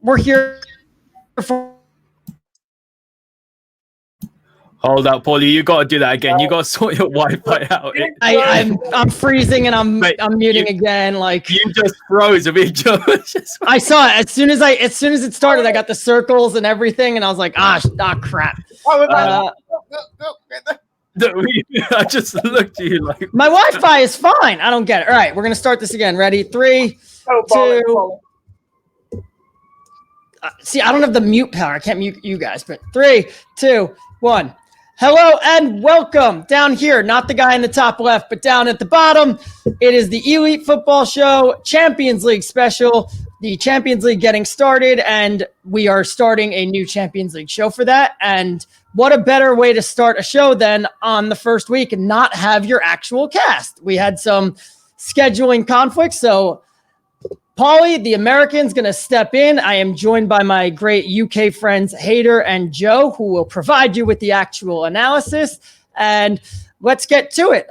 we're here for. Hold up, Paulie. You got to do that again. You got to sort your Wi-Fi out. I'm freezing and I'm muting again. Like you just froze a bit. I saw it as soon as it started. I got the circles and everything, and I was like, crap. I just looked at you like my Wi-Fi is fine. I don't get it. All right, we're gonna start this again. Ready? 3, 2. See, I don't have the mute power. I can't mute you guys. But 3, 2, 1. Hello and welcome down here. Not the guy in the top left, but down at the bottom. It is the Elite Football Show Champions League special. The Champions League getting started, and we are starting a new Champions League show for that. And what a better way to start a show than on the first week and not have your actual cast. We had some scheduling conflicts, so Paulie, the American's going to step in. I am joined by my great UK friends, Hader and Joe, who will provide you with the actual analysis. And let's get to it.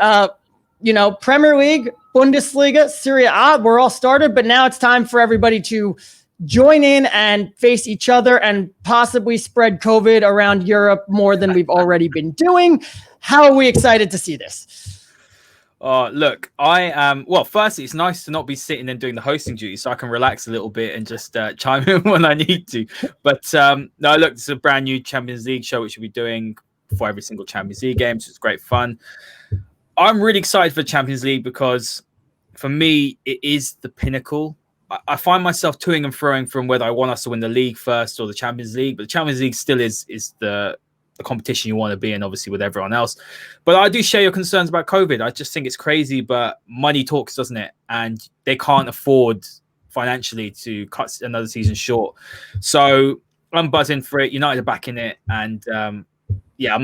Premier League, Bundesliga, Serie A, we're all started, but now it's time for everybody to join in and face each other and possibly spread COVID around Europe more than we've already been doing. How are we excited to see this? Look, I am. Well, firstly, it's nice to not be sitting and doing the hosting duty, so I can relax a little bit and just chime in when I need to. But no, look, this is a brand new Champions League show, which we'll be doing for every single Champions League game. So it's great fun. I'm really excited for Champions League because, for me, it is the pinnacle. I find myself toing and froing from whether I want us to win the league first or the Champions League, but the Champions League still is the competition you want to be in, obviously, with everyone else. But I do share your concerns about COVID. I just think it's crazy, but money talks, doesn't it? And they can't afford financially to cut another season short. So I'm buzzing for it. United are backing it. And I'm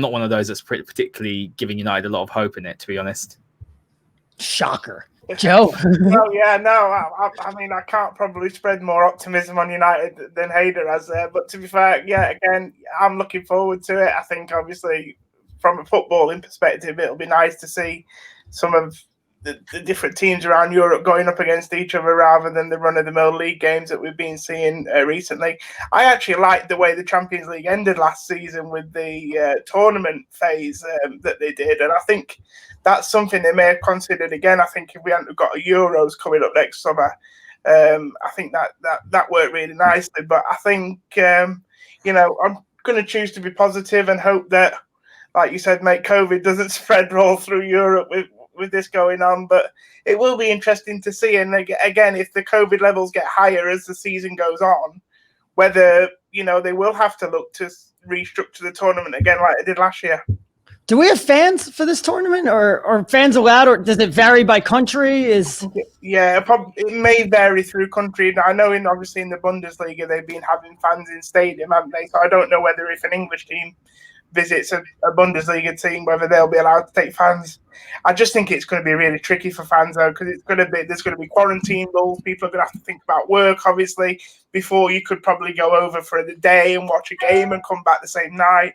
not one of those that's particularly giving United a lot of hope in it, to be honest. Shocker. Joe? I mean, I can't probably spread more optimism on United than Hader has there. But to be fair, again, I'm looking forward to it. I think, obviously, from a footballing perspective, it'll be nice to see some of the different teams around Europe going up against each other rather than the run-of-the-mill league games that we've been seeing recently. I actually liked the way the Champions League ended last season with the tournament phase that they did. And I think that's something they may have considered again. I think if we hadn't got a Euros coming up next summer, I think that worked really nicely. But I think, I'm going to choose to be positive and hope that, like you said, mate, COVID doesn't spread all through Europe with this going on. But it will be interesting to see. And again, if the COVID levels get higher as the season goes on, whether, they will have to look to restructure the tournament again like they did last year. Do we have fans for this tournament, or are fans allowed, or does it vary by country? It may vary through country. I know obviously in the Bundesliga they've been having fans in stadium, haven't they? So I don't know whether if an English team visits a Bundesliga team, whether they'll be allowed to take fans. I just think it's going to be really tricky for fans though, because there's going to be quarantine rules. People are going to have to think about work, obviously, before you could probably go over for the day and watch a game and come back the same night.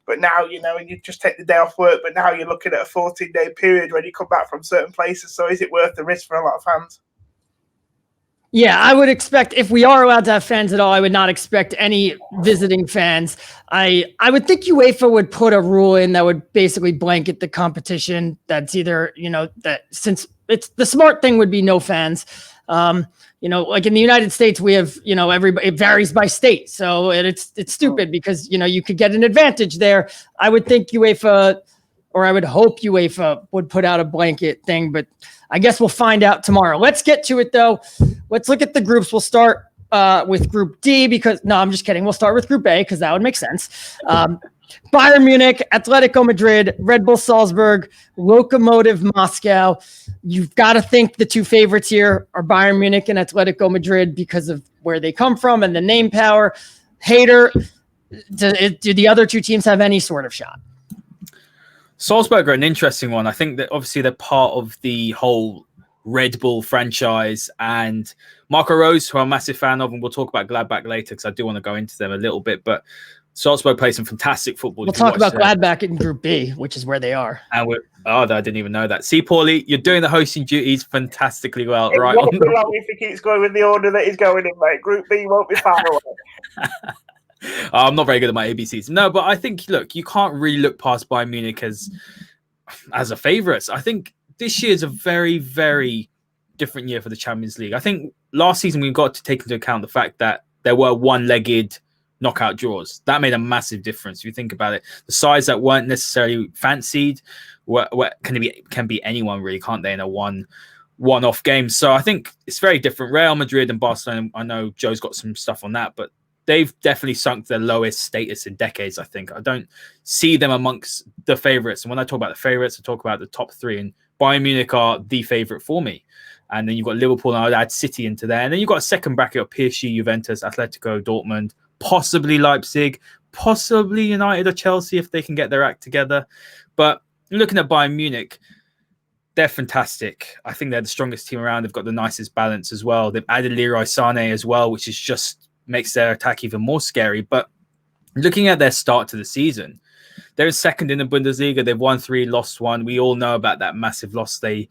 But now, you just take the day off work, but now you're looking at a 14-day period when you come back from certain places. So is it worth the risk for a lot of fans? Yeah, I would expect, if we are allowed to have fans at all, I would not expect any visiting fans. I would think UEFA would put a rule in that would basically blanket the competition. That's either, that since it's the smart thing would be no fans. Like in the United States, we have, everybody, it varies by state. So it's stupid because, you could get an advantage there. I would think UEFA, or I would hope UEFA would put out a blanket thing, but I guess we'll find out tomorrow. Let's get to it though. Let's look at the groups. We'll start with Group D I'm just kidding. We'll start with Group A because that would make sense. Bayern Munich, Atletico Madrid, Red Bull Salzburg, Lokomotiv Moscow. You've got to think the two favorites here are Bayern Munich and Atletico Madrid because of where they come from and the name power. Hader, do the other two teams have any sort of shot? Salzburg are an interesting one. I think that obviously they're part of the whole Red Bull franchise, and Marco Rose, who I'm a massive fan of, and we'll talk about Gladbach later because I do want to go into them a little bit. But Salzburg play some fantastic football. We'll talk about Gladbach in Group B, which is where they are. And I didn't even know that. See, Paulie, you're doing the hosting duties fantastically well. It Right won't be long if he keeps going with the order that he's going in, mate. Group B won't be far away. I'm not very good at my ABCs. No, but I think, look, you can't really look past Bayern Munich as a favourites. I think this year is a very, very different year for the Champions League. I think last season we got to take into account the fact that there were one-legged knockout draws. That made a massive difference. If you think about it, the sides that weren't necessarily fancied can be anyone really, can't they, in a one-off game? So I think it's very different. Real Madrid and Barcelona, I know Joe's got some stuff on that, but they've definitely sunk their lowest status in decades, I think. I don't see them amongst the favourites. And when I talk about the favourites, I talk about the top three. And Bayern Munich are the favourite for me. And then you've got Liverpool, and I'd add City into there. And then you've got a second bracket of PSG, Juventus, Atletico, Dortmund, possibly Leipzig, possibly United or Chelsea if they can get their act together. But looking at Bayern Munich, they're fantastic. I think they're the strongest team around. They've got the nicest balance as well. They've added Leroy Sané as well, which is just makes their attack even more scary. But looking at their start to the season, they're second in the Bundesliga. They've won 3, lost 1. We all know about that massive loss they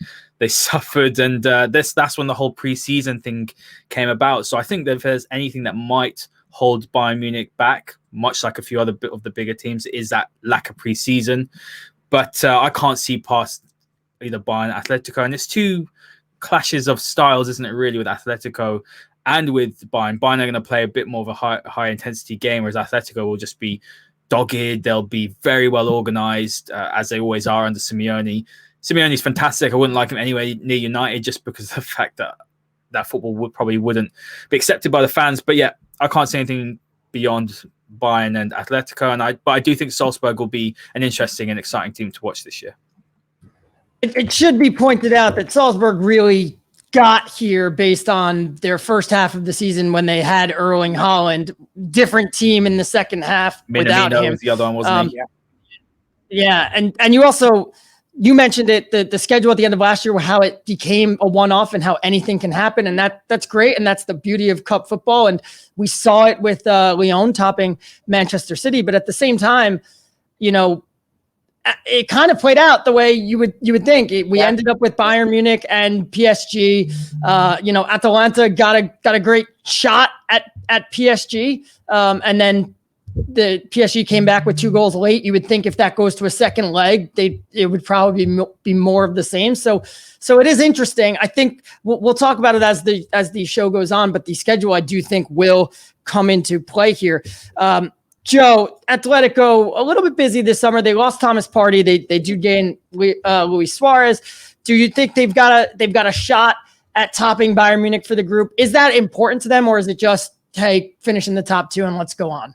suffered, and that's when the whole preseason thing came about. So I think that if there's anything that might hold Bayern Munich back, much like a few other of the bigger teams, is that lack of preseason. But I can't see past either Bayern and Atletico, and it's two clashes of styles, isn't it, really, with Atletico and with Bayern. Bayern are going to play a bit more of a high intensity game, whereas Atletico will just be dogged. They'll be very well organized, as they always are under Simeone. Simeone's fantastic. I wouldn't like him anyway near United, just because of the fact that football wouldn't be accepted by the fans. But yeah, I can't say anything beyond Bayern and Atletico, but I do think Salzburg will be an interesting and exciting team to watch this year. It should be pointed out that Salzburg really got here based on their first half of the season when they had Erling Haaland. Different team in the second half without him. Was the other one, wasn't he? Yeah, and you mentioned it, the schedule at the end of last year, how it became a one-off and how anything can happen, and that's great, and that's the beauty of cup football. And we saw it with Lyon topping Manchester City, but at the same time, it kind of played out the way you would think. We ended up with Bayern Munich and PSG. Atalanta got a great shot at PSG, and then the PSG came back with 2 goals late. You would think if that goes to a second leg, it would probably be more of the same. So it is interesting. I think we'll talk about it as the show goes on, but the schedule I do think will come into play here. Joe, Atletico, a little bit busy this summer. They lost Thomas Partey. They do gain Luis Suarez. Do you think they've got a shot at topping Bayern Munich for the group? Is that important to them, or is it just, hey, finish in the top 2 and let's go on?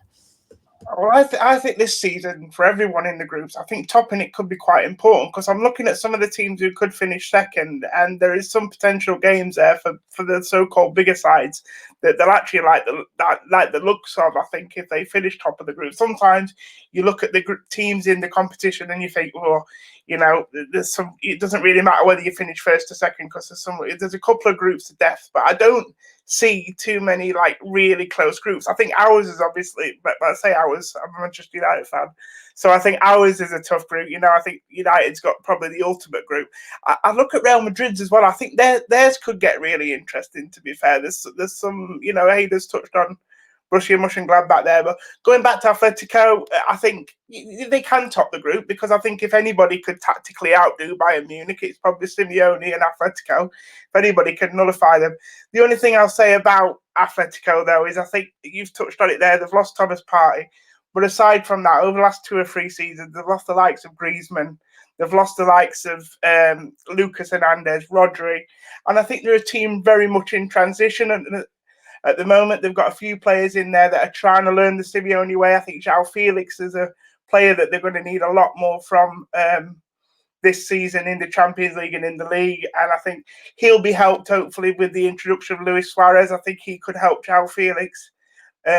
Well, I think this season, for everyone in the groups, I think topping it could be quite important, because I'm looking at some of the teams who could finish second, and there is some potential games there for the so-called bigger sides that they'll actually like the looks of. I think if they finish top of the group, sometimes you look at the teams in the competition and you think, well, there's some. It doesn't really matter whether you finish first or second, because there's a couple of groups to death, but I don't see too many really close groups. I think ours is obviously, but I say ours, I'm a Manchester United fan, so I think ours is a tough group. I think United's got probably the ultimate group. I look at Real Madrid's as well. I think theirs could get really interesting, to be fair. There's some, Hader's touched on Borussia Mönchengladbach there, but going back to Atletico, I think they can top the group, because I think if anybody could tactically outdo Bayern Munich, it's probably Simeone and Atletico. If anybody could nullify them. The only thing I'll say about Atletico, though, is I think you've touched on it there. They've lost Thomas Partey, but aside from that, over the last 2 or 3 seasons, they've lost the likes of Griezmann. They've lost the likes of Lucas Hernandez, Rodri, and I think they're a team very much in transition. And at the moment, they've got a few players in there that are trying to learn the Simeone way. I think João Felix is a player that they're going to need a lot more from this season in the Champions League and in the league. And I think he'll be helped, hopefully, with the introduction of Luis Suarez. I think he could help João Felix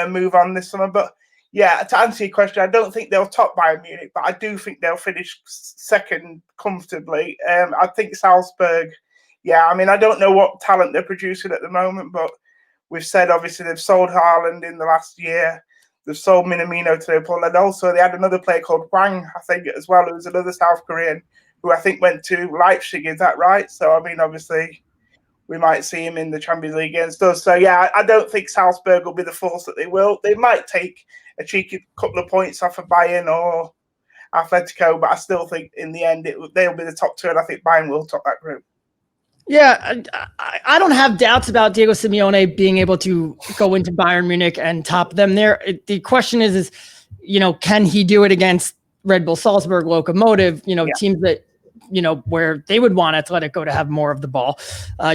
move on this summer. But yeah, to answer your question, I don't think they'll top Bayern Munich, but I do think they'll finish second comfortably. I think Salzburg, I don't know what talent they're producing at the moment, but we've said, obviously, they've sold Haaland in the last year. They've sold Minamino to Liverpool, and also they had another player called Wang, I think, as well, who was another South Korean who I think went to Leipzig. Is that right? So I mean, obviously, we might see him in the Champions League against us. So yeah, I don't think Salzburg will be the force that they will. They might take a cheeky couple of points off of Bayern or Atletico, but I still think in the end they'll be the top two, and I think Bayern will top that group. Yeah, I don't have doubts about Diego Simeone being able to go into Bayern Munich and top them there. The question is, can he do it against Red Bull Salzburg, Locomotive, teams that, where they would want Atletico to have more of the ball.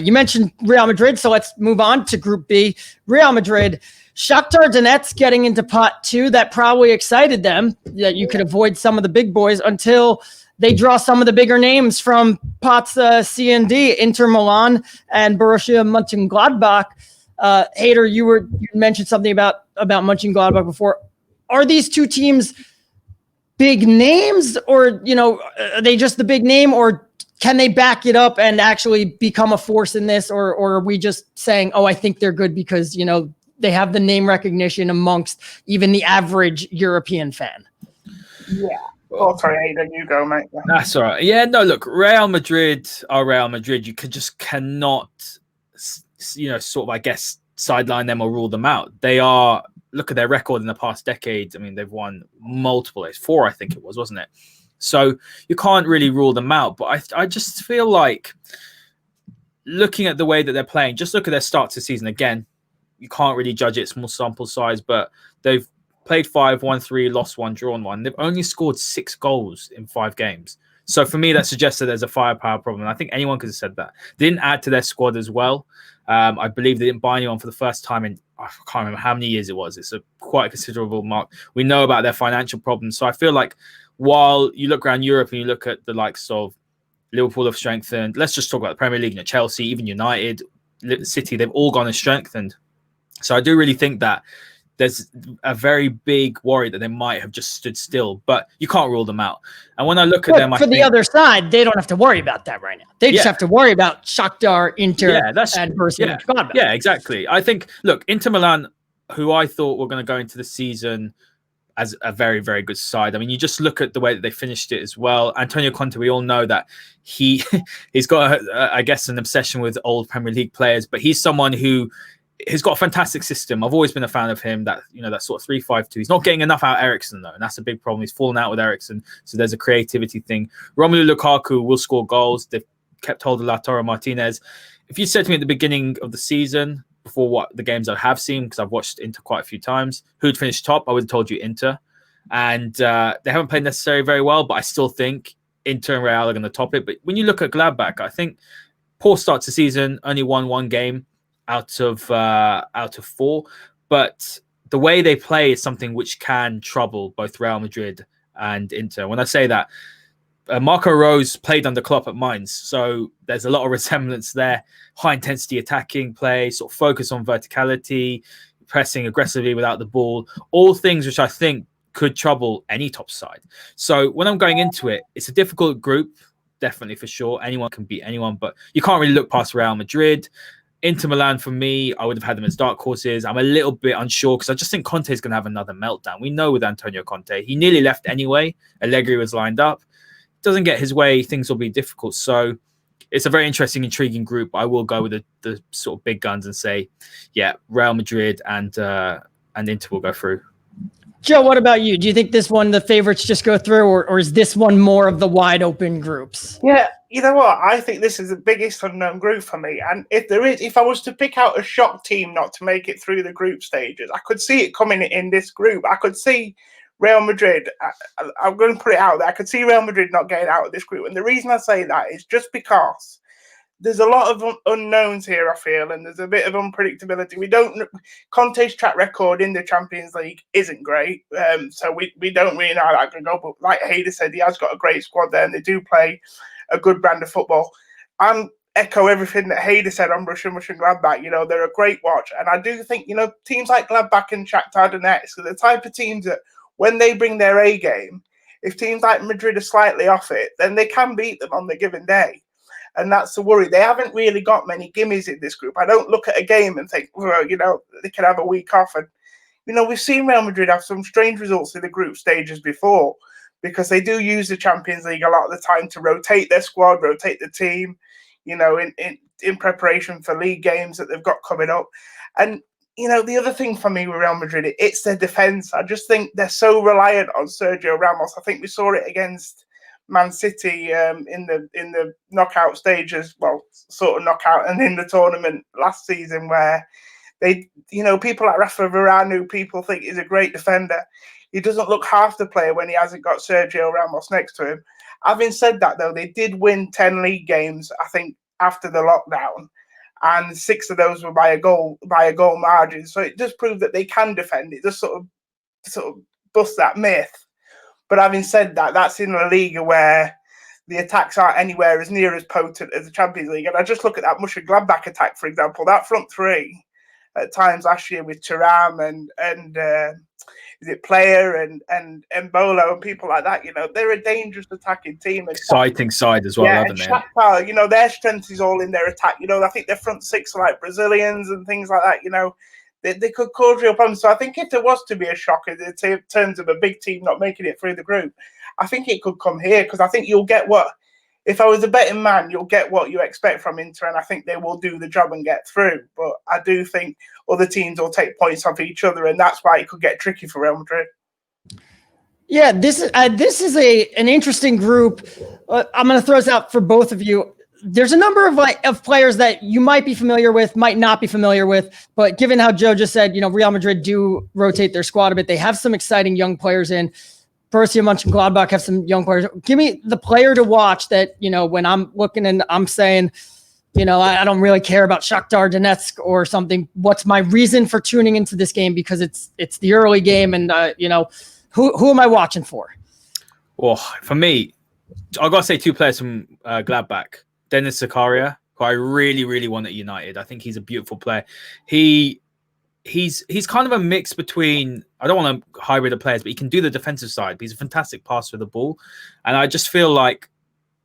You mentioned Real Madrid, so let's move on to Group B. Real Madrid, Shakhtar Donetsk getting into pot 2. That probably excited them, that you could avoid some of the big boys until they draw some of the bigger names from pots C and D, Inter Milan and Borussia Mönchengladbach. Hader, you mentioned something about Mönchengladbach before. Are these two teams big names, or are they just the big name, or can they back it up and actually become a force in this, or are we just saying, I think they're good because they have the name recognition amongst even the average European fan? Yeah. Oh, sorry, Aidan, you go, mate. That's all right. Yeah, no, look, Real Madrid are Real Madrid. You cannot, sort of, I guess, sideline them or rule them out. They are, look at their record in the past decade. I mean, they've won multiple, 4, I think it was, wasn't it? So you can't really rule them out. But I just feel like looking at the way that they're playing, just look at their start to the season again. You can't really judge it, small sample size, but they've played 5, won 3, lost 1, drawn 1. They've only scored 6 goals in 5 games. So for me, that suggests that there's a firepower problem. I think anyone could have said that. They didn't add to their squad as well. I believe they didn't buy anyone for the first time in, I can't remember how many years it was. It's quite a considerable mark. We know about their financial problems. So I feel like while you look around Europe and you look at the likes of Liverpool have strengthened, let's just talk about the Premier League, Chelsea, even United, City, they've all gone and strengthened. So I do really think that there's a very big worry that they might have just stood still, but you can't rule them out. And when I look at them, the other side, they don't have to worry about that right now. They just have to worry about Shakhtar, Inter, and Borussia Mönchengladbach. Yeah, exactly. I think, look, Inter Milan, who I thought were going to go into the season as a very, very good side. I mean, you just look at the way that they finished it as well. Antonio Conte, we all know that he's got, I guess, an obsession with old Premier League players, but he's someone who he's got a fantastic system. I've always been a fan of him. That that sort of 3-5-2. He's not getting enough out of Eriksen though, and that's a big problem. He's fallen out with Eriksen, so there's a creativity thing. Romelu Lukaku will score goals. They've kept hold of Lautaro Martinez. If you said to me at the beginning of the season, before what the games I have seen, because I've watched Inter quite a few times, who'd finished top, I would have told you Inter. And they haven't played necessarily very well, but I still think Inter and Real are going to top it. But when you look at Gladbach, I think poor start to season, only won 1 game out of 4, but the way they play is something which can trouble both Real Madrid and Inter. When I say that, Marco Rose played under Klopp at Mainz, so there's a lot of resemblance there. High intensity attacking play, sort of focus on verticality, pressing aggressively without the ball, all things which I think could trouble any top side. So when I'm going into it, it's a difficult group, definitely for sure. Anyone can beat anyone, but you can't really look past Real Madrid. Inter Milan, for me, I would have had them as dark horses. I'm a little bit unsure because I just think Conte is going to have another meltdown. We know with Antonio Conte, he nearly left anyway. Allegri was lined up. Doesn't get his way, things will be difficult. So it's a very interesting, intriguing group. I will go with the sort of big guns and say, yeah, Real Madrid and Inter will go through. Joe, what about you? Do you think this one, the favorites just go through, or is this one more of the wide open groups? Yeah, you know what? I think this is the biggest unknown group for me. And if I was to pick out a shock team not to make it through the group stages, I could see it coming in this group. I could see Real Madrid. I'm going to put it out there. I could see Real Madrid not getting out of this group. And the reason I say that is just because there's a lot of unknowns here, I feel, and there's a bit of unpredictability. Conte's track record in the Champions League isn't great, so we don't really know how that can go. But like Hader said, he has got a great squad there, and they do play a good brand of football. And echo everything that Hader said on Borussia Mönchengladbach. They're a great watch, and I do think teams like Gladbach and Shakhtar Donetsk are the type of teams that when they bring their A game, if teams like Madrid are slightly off it, then they can beat them on the given day. And that's the worry. They haven't really got many gimmies in this group. I don't look at a game and think, well, they can have a week off and we've seen Real Madrid have some strange results in the group stages before, because they do use the Champions League a lot of the time to rotate their squad, rotate the team, in preparation for league games that they've got coming up. And, the other thing for me with Real Madrid, it's their defence. I just think they're so reliant on Sergio Ramos. I think we saw it against Man City in the knockout stages, well, sort of knockout, and in the tournament last season, where they, people like Rafa Varane, who people think is a great defender, he doesn't look half the player when he hasn't got Sergio Ramos next to him. Having said that, though, they did win 10 league games, I think, after the lockdown, and 6 of those were by a goal margin. So it does prove that they can defend. It just sort of busts that myth. But having said that, that's in a league where the attacks aren't anywhere as near as potent as the Champions League. And I just look at that Mönchengladbach attack, for example, that front three at times last year with Thuram and is it Player and Mbolo and people like that, they're a dangerous attacking team. Exciting side as well, haven't they? Shakhtar, their strength is all in their attack. I think their front 6 are like Brazilians and things like that, They could cause real problems. So I think if there was to be a shock in terms of a big team not making it through the group, I think it could come here, because I think you'll get if I was a betting man, you'll get what you expect from Inter, and I think they will do the job and get through. But I do think other teams will take points off each other, and that's why it could get tricky for Real Madrid. Yeah, this is an interesting group. I'm going to throw this out for both of you. There's a number of players that you might be familiar with, might not be familiar with, but given how Joe just said, Real Madrid do rotate their squad a bit. They have some exciting young players in. Borussia Mönchengladbach have some young players. Give me the player to watch that, when I'm looking and I'm saying, I don't really care about Shakhtar Donetsk or something. What's my reason for tuning into this game? Because it's the early game, and who am I watching for? Well, for me, I got to say 2 players from Gladbach. Dennis Zakaria, who I really, really want at United. I think he's a beautiful player. He's kind of a mix between, I don't want to hybrid the players, but he can do the defensive side. But he's a fantastic passer of the ball. And I just feel like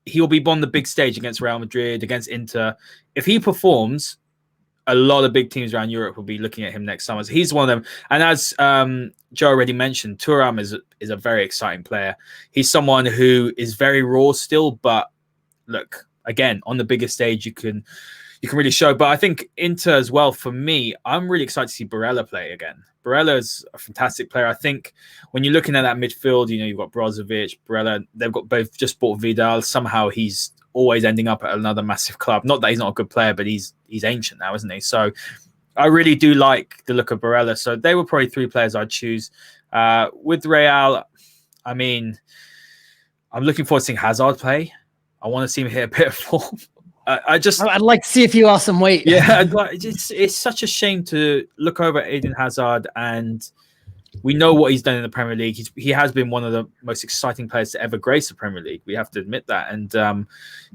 he'll be on the big stage against Real Madrid, against Inter. If he performs, a lot of big teams around Europe will be looking at him next summer. So he's one of them. And as Joe already mentioned, Thuram is a very exciting player. He's someone who is very raw still, but look, again, on the bigger stage, you can really show. But I think Inter as well, for me, I'm really excited to see Barella play again. Barella is a fantastic player. I think when you're looking at that midfield, you've got Brozovic, Barella, they've got both just bought Vidal. Somehow he's always ending up at another massive club. Not that he's not a good player, but he's ancient now, isn't he? So I really do like the look of Barella. So they were probably 3 players I'd choose. With Real, I mean, I'm looking forward to seeing Hazard play. I want to see him hit a bit of form. I'd like to see if he lost some weight. Yeah, it's such a shame to look over at Eden Hazard, and we know what he's done in the Premier League. He has been one of the most exciting players to ever grace the Premier League. We have to admit that, and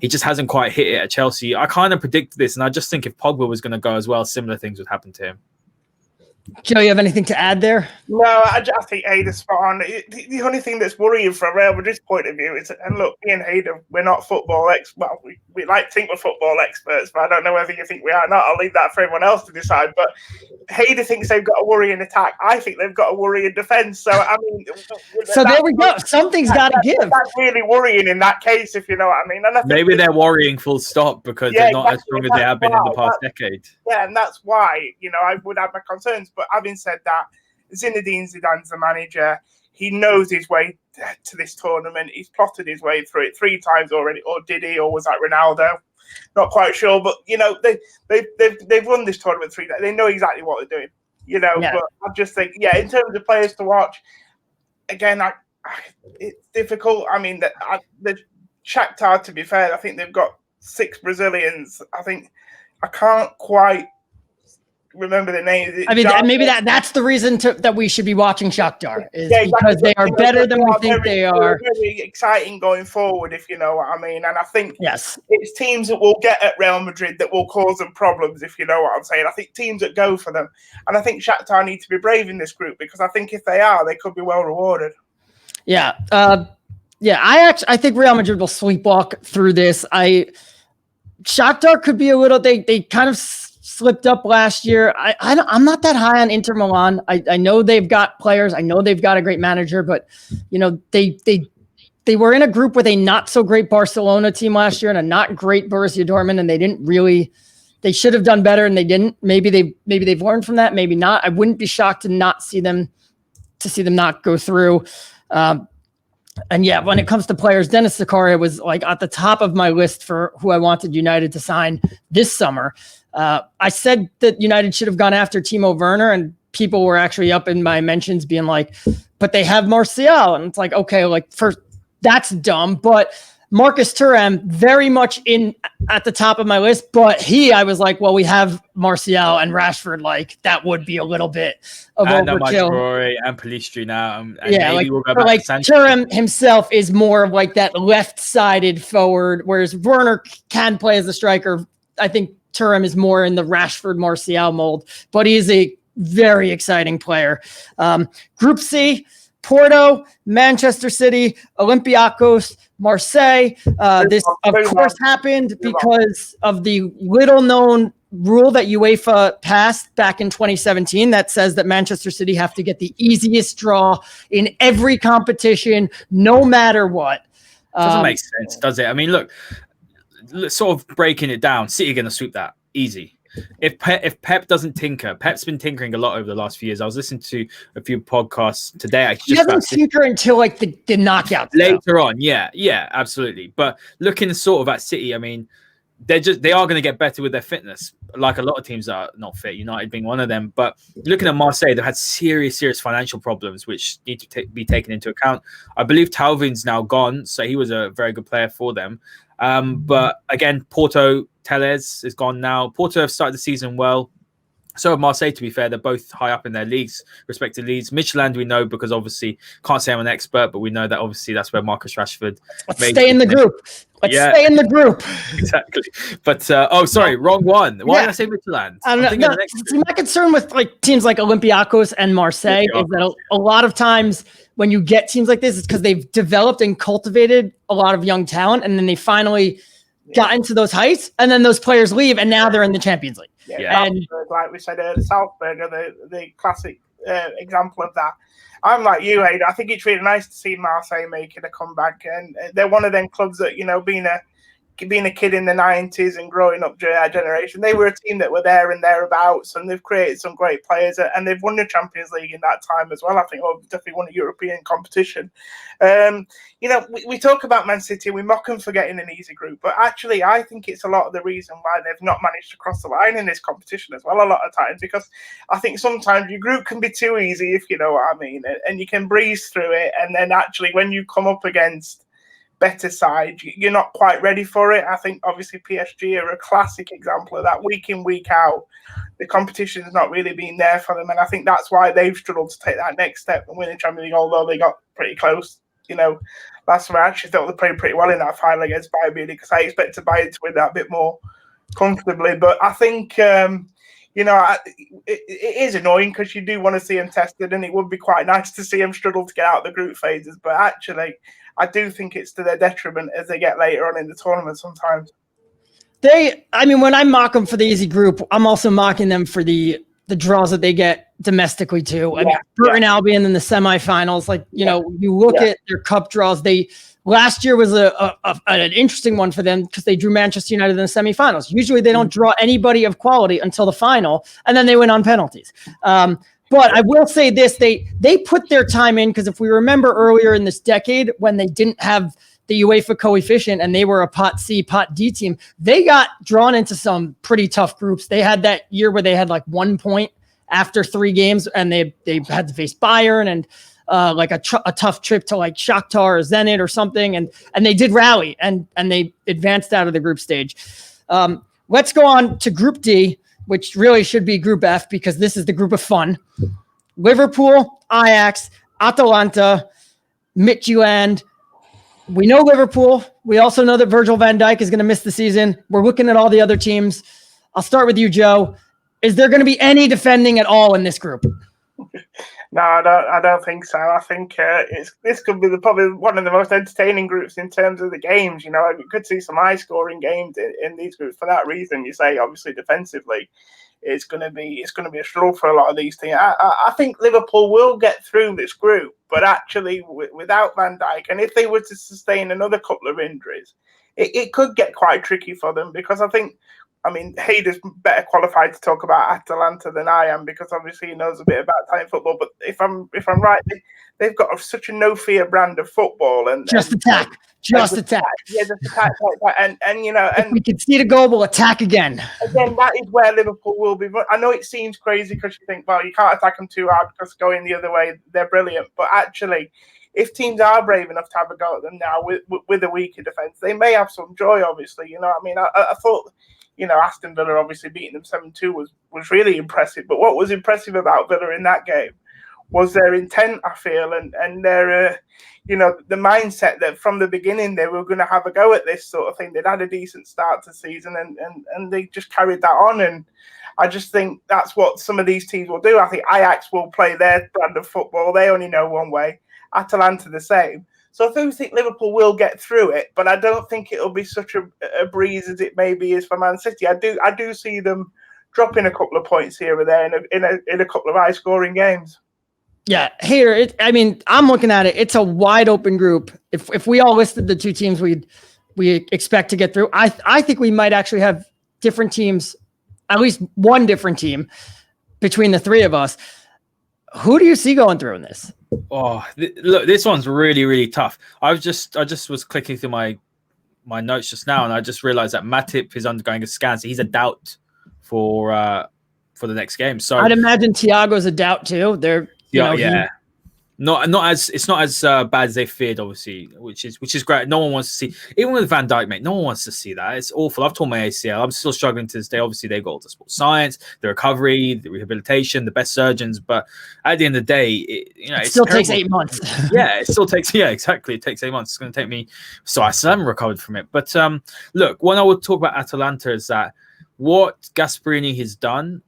he just hasn't quite hit it at Chelsea. I kind of predicted this, and I just think if Pogba was going to go as well, similar things would happen to him. Joe, you have anything to add there? No, I think Hayden's spot on. The only thing that's worrying from Real Madrid's point of view is, and look, me and Hayden, we're not football experts. Well, we like to think we're football experts, but I don't know whether you think we are or not. I'll leave that for everyone else to decide. But Hayden thinks they've got a worry in attack. I think they've got a worry in defence. So, I mean... So there we go. Something's got to give. That's really worrying in that case, if you know what I mean. And I think maybe they're worrying full stop because they're not as strong as they have been in the past decade. Yeah, and that's why, I would have my concerns. But having said that, Zinedine Zidane's the manager. He knows his way to this tournament. He's plotted his way through it 3 times already. Or did he? Or was that Ronaldo? Not quite sure. But, they've won this tournament 3 times. They know exactly what they're doing. Yeah. But I just think, in terms of players to watch, again, it's difficult. I mean, the Shakhtar, to be fair, I think they've got 6 Brazilians. I can't quite remember the names. I mean, maybe that's the reason that we should be watching Shakhtar, is because they are better than we think they are. Very exciting going forward, if you know what I mean. And I think it's teams that will get at Real Madrid that will cause them problems, if you know what I'm saying. I think teams that go for them. And I think Shakhtar need to be brave in this group, because I think if they are, they could be well rewarded. Yeah. I think Real Madrid will sleepwalk through this. Shakhtar could be a little, they kind of slipped up last year. I'm not that high on Inter Milan. I know they've got players. I know they've got a great manager, but they were in a group with a not so great Barcelona team last year and a not great Borussia Dortmund, and they should have done better and they didn't. Maybe they've learned from that, maybe not. I wouldn't be shocked to see them not go through. And yeah, when it comes to players, Dennis Zakaria was like at the top of my list for who I wanted United to sign this summer. I said that United should have gone after Timo Werner, and people were actually up in my mentions being like, but they have Martial. And it's like, okay, like first, that's dumb. But Marcus Thuram, very much at the top of my list, but I was like, well, we have Martial and Rashford, like that would be a little bit of overkill. Rory and Pellistri now, and yeah, maybe like, we'll go back like to Sanchez. Thuram himself is more of like that left-sided forward, whereas Werner can play as a striker. I think Thuram is more in the Rashford Martial mold, but he is a very exciting player. Group C, Porto, Manchester City, Olympiacos, Marseille. This, of course, happened because of the little-known rule that UEFA passed back in 2017 that says that Manchester City have to get the easiest draw in every competition, no matter what. Doesn't make sense, does it? I mean, look, sort of breaking it down, City are going to sweep that easy. If Pep doesn't tinker, Pep's been tinkering a lot over the last few years. I was listening to a few podcasts today. He doesn't tinker until like the knockouts. Later on, yeah, absolutely. But looking sort of at City, I mean, they are going to get better with their fitness, like a lot of teams that are not fit, United being one of them. But looking at Marseille, they've had serious financial problems, which need to be taken into account. I believe Talvin's now gone, so he was a very good player for them. But again, Porto, Telles is gone now. Porto have started the season well. So have Marseille, to be fair. They're both high up in their leagues, respective leagues. Midtjylland, we know because obviously, can't say I'm an expert, but we know that obviously that's where Marcus Rashford. Let's stay in the group. Stay in the group. Exactly. But, sorry, wrong one. Why did I say Midtjylland? I don't know. No, my concern with like teams like Olympiacos and Marseille is that a lot of times when you get teams like this, it's because they've developed and cultivated a lot of young talent, and then they finally got into those heights, and then those players leave, and now they're in the Champions League. Yeah. And like we said, Salzburg are the classic example of that. I'm like you, Ada. I think it's really nice to see Marseille making a comeback, and they're one of them clubs that, being a kid in the 90s and growing up during our generation, they were a team that were there and thereabouts, and they've created some great players, and they've won the Champions League in that time as well. I think definitely won a European competition. We talk about Man City, we mock them for getting an easy group, but actually I think it's a lot of the reason why they've not managed to cross the line in this competition as well a lot of times, because I think sometimes your group can be too easy, if you know what I mean, and you can breeze through it, and then actually when you come up against better side, you're not quite ready for it. I think obviously PSG are a classic example of that. Week in, week out, the competition has not really been there for them, and I think that's why they've struggled to take that next step and win the Champions League, although they got pretty close. Last time I actually thought they played pretty well in that final against Bayern Munich, because I expected Bayern to win that a bit more comfortably. But I think it is annoying because you do want to see them tested, and it would be quite nice to see them struggle to get out of the group phases. But actually, I do think it's to their detriment as they get later on in the tournament sometimes. When I mock them for the easy group, I'm also mocking them for the draws that they get domestically too. Burton Albion in the semifinals, you look at their cup draws. Last year was an interesting one for them because they drew Manchester United in the semifinals. Usually they don't draw anybody of quality until the final, and then they win on penalties. But I will say this, they put their time in, because if we remember earlier in this decade when they didn't have the UEFA coefficient and they were a pot C, pot D team, they got drawn into some pretty tough groups. They had that year where they had like 1 point after 3 games, and they had to face Bayern and a tough trip to like Shakhtar or Zenit or something. And they did rally and they advanced out of the group stage. Let's go on to Group D, which really should be Group F, because this is the group of fun. Liverpool, Ajax, Atalanta, Midtjylland. We know Liverpool. We also know that Virgil van Dijk is going to miss the season. We're looking at all the other teams. I'll start with you, Joe. Is there going to be any defending at all in this group? No, I don't think so. I think this could be probably one of the most entertaining groups in terms of the games. You know, we could see some high-scoring games in these groups. For that reason, you say obviously defensively, it's going to be a struggle for a lot of these teams. I think Liverpool will get through this group, but actually without Van Dijk, and if they were to sustain another couple of injuries, it could get quite tricky for them, because I mean, Hayder's better qualified to talk about Atalanta than I am, because obviously he knows a bit about Italian football. But if I'm right, they've got such a no fear brand of football, and attack. Yeah, just attack. And you know, and if we can see the goal, we'll attack again. Again, that is where Liverpool will be. I know it seems crazy because you think, well, you can't attack them too hard because going the other way, they're brilliant. But actually, if teams are brave enough to have a go at them now with a weaker defence, they may have some joy. Obviously, you know what I mean. I thought, you know, Aston Villa obviously beating them 7-2 was really impressive. But what was impressive about Villa in that game was their intent, I feel, and their, you know, the mindset that from the beginning they were going to have a go at this sort of thing. They'd had a decent start to the season, and they just carried that on. And I just think that's what some of these teams will do. I think Ajax will play their brand of football. They only know one way. Atalanta the same. So I do think Liverpool will get through it, but I don't think it'll be such a breeze as it maybe is for Man City. I do see them dropping a couple of points here or there in a couple of high scoring games. Yeah, here. I mean, I'm looking at it. It's a wide open group. If we all listed the two teams we expect to get through, I think we might actually have different teams, at least one different team between the three of us. Who do you see going through in this? Oh, look, this one's really, really tough. I just was clicking through my notes just now, and I just realized that Matip is undergoing a scan, so he's a doubt for the next game. So I'd imagine Thiago's a doubt too. It's not as bad as they feared, obviously, which is great. No one wants to see, even with Van Dijk, mate. No one wants to see that. It's awful. I've torn my ACL. I'm still struggling to this day. Obviously, they've got all the sports science, the recovery, the rehabilitation, the best surgeons. But at the end of the day, it still takes 8 months. Yeah, it still takes. Yeah, exactly. It takes 8 months. It's going to take me. So I still haven't recovered from it. But look, when I would talk about Atalanta, is that what Gasperini has done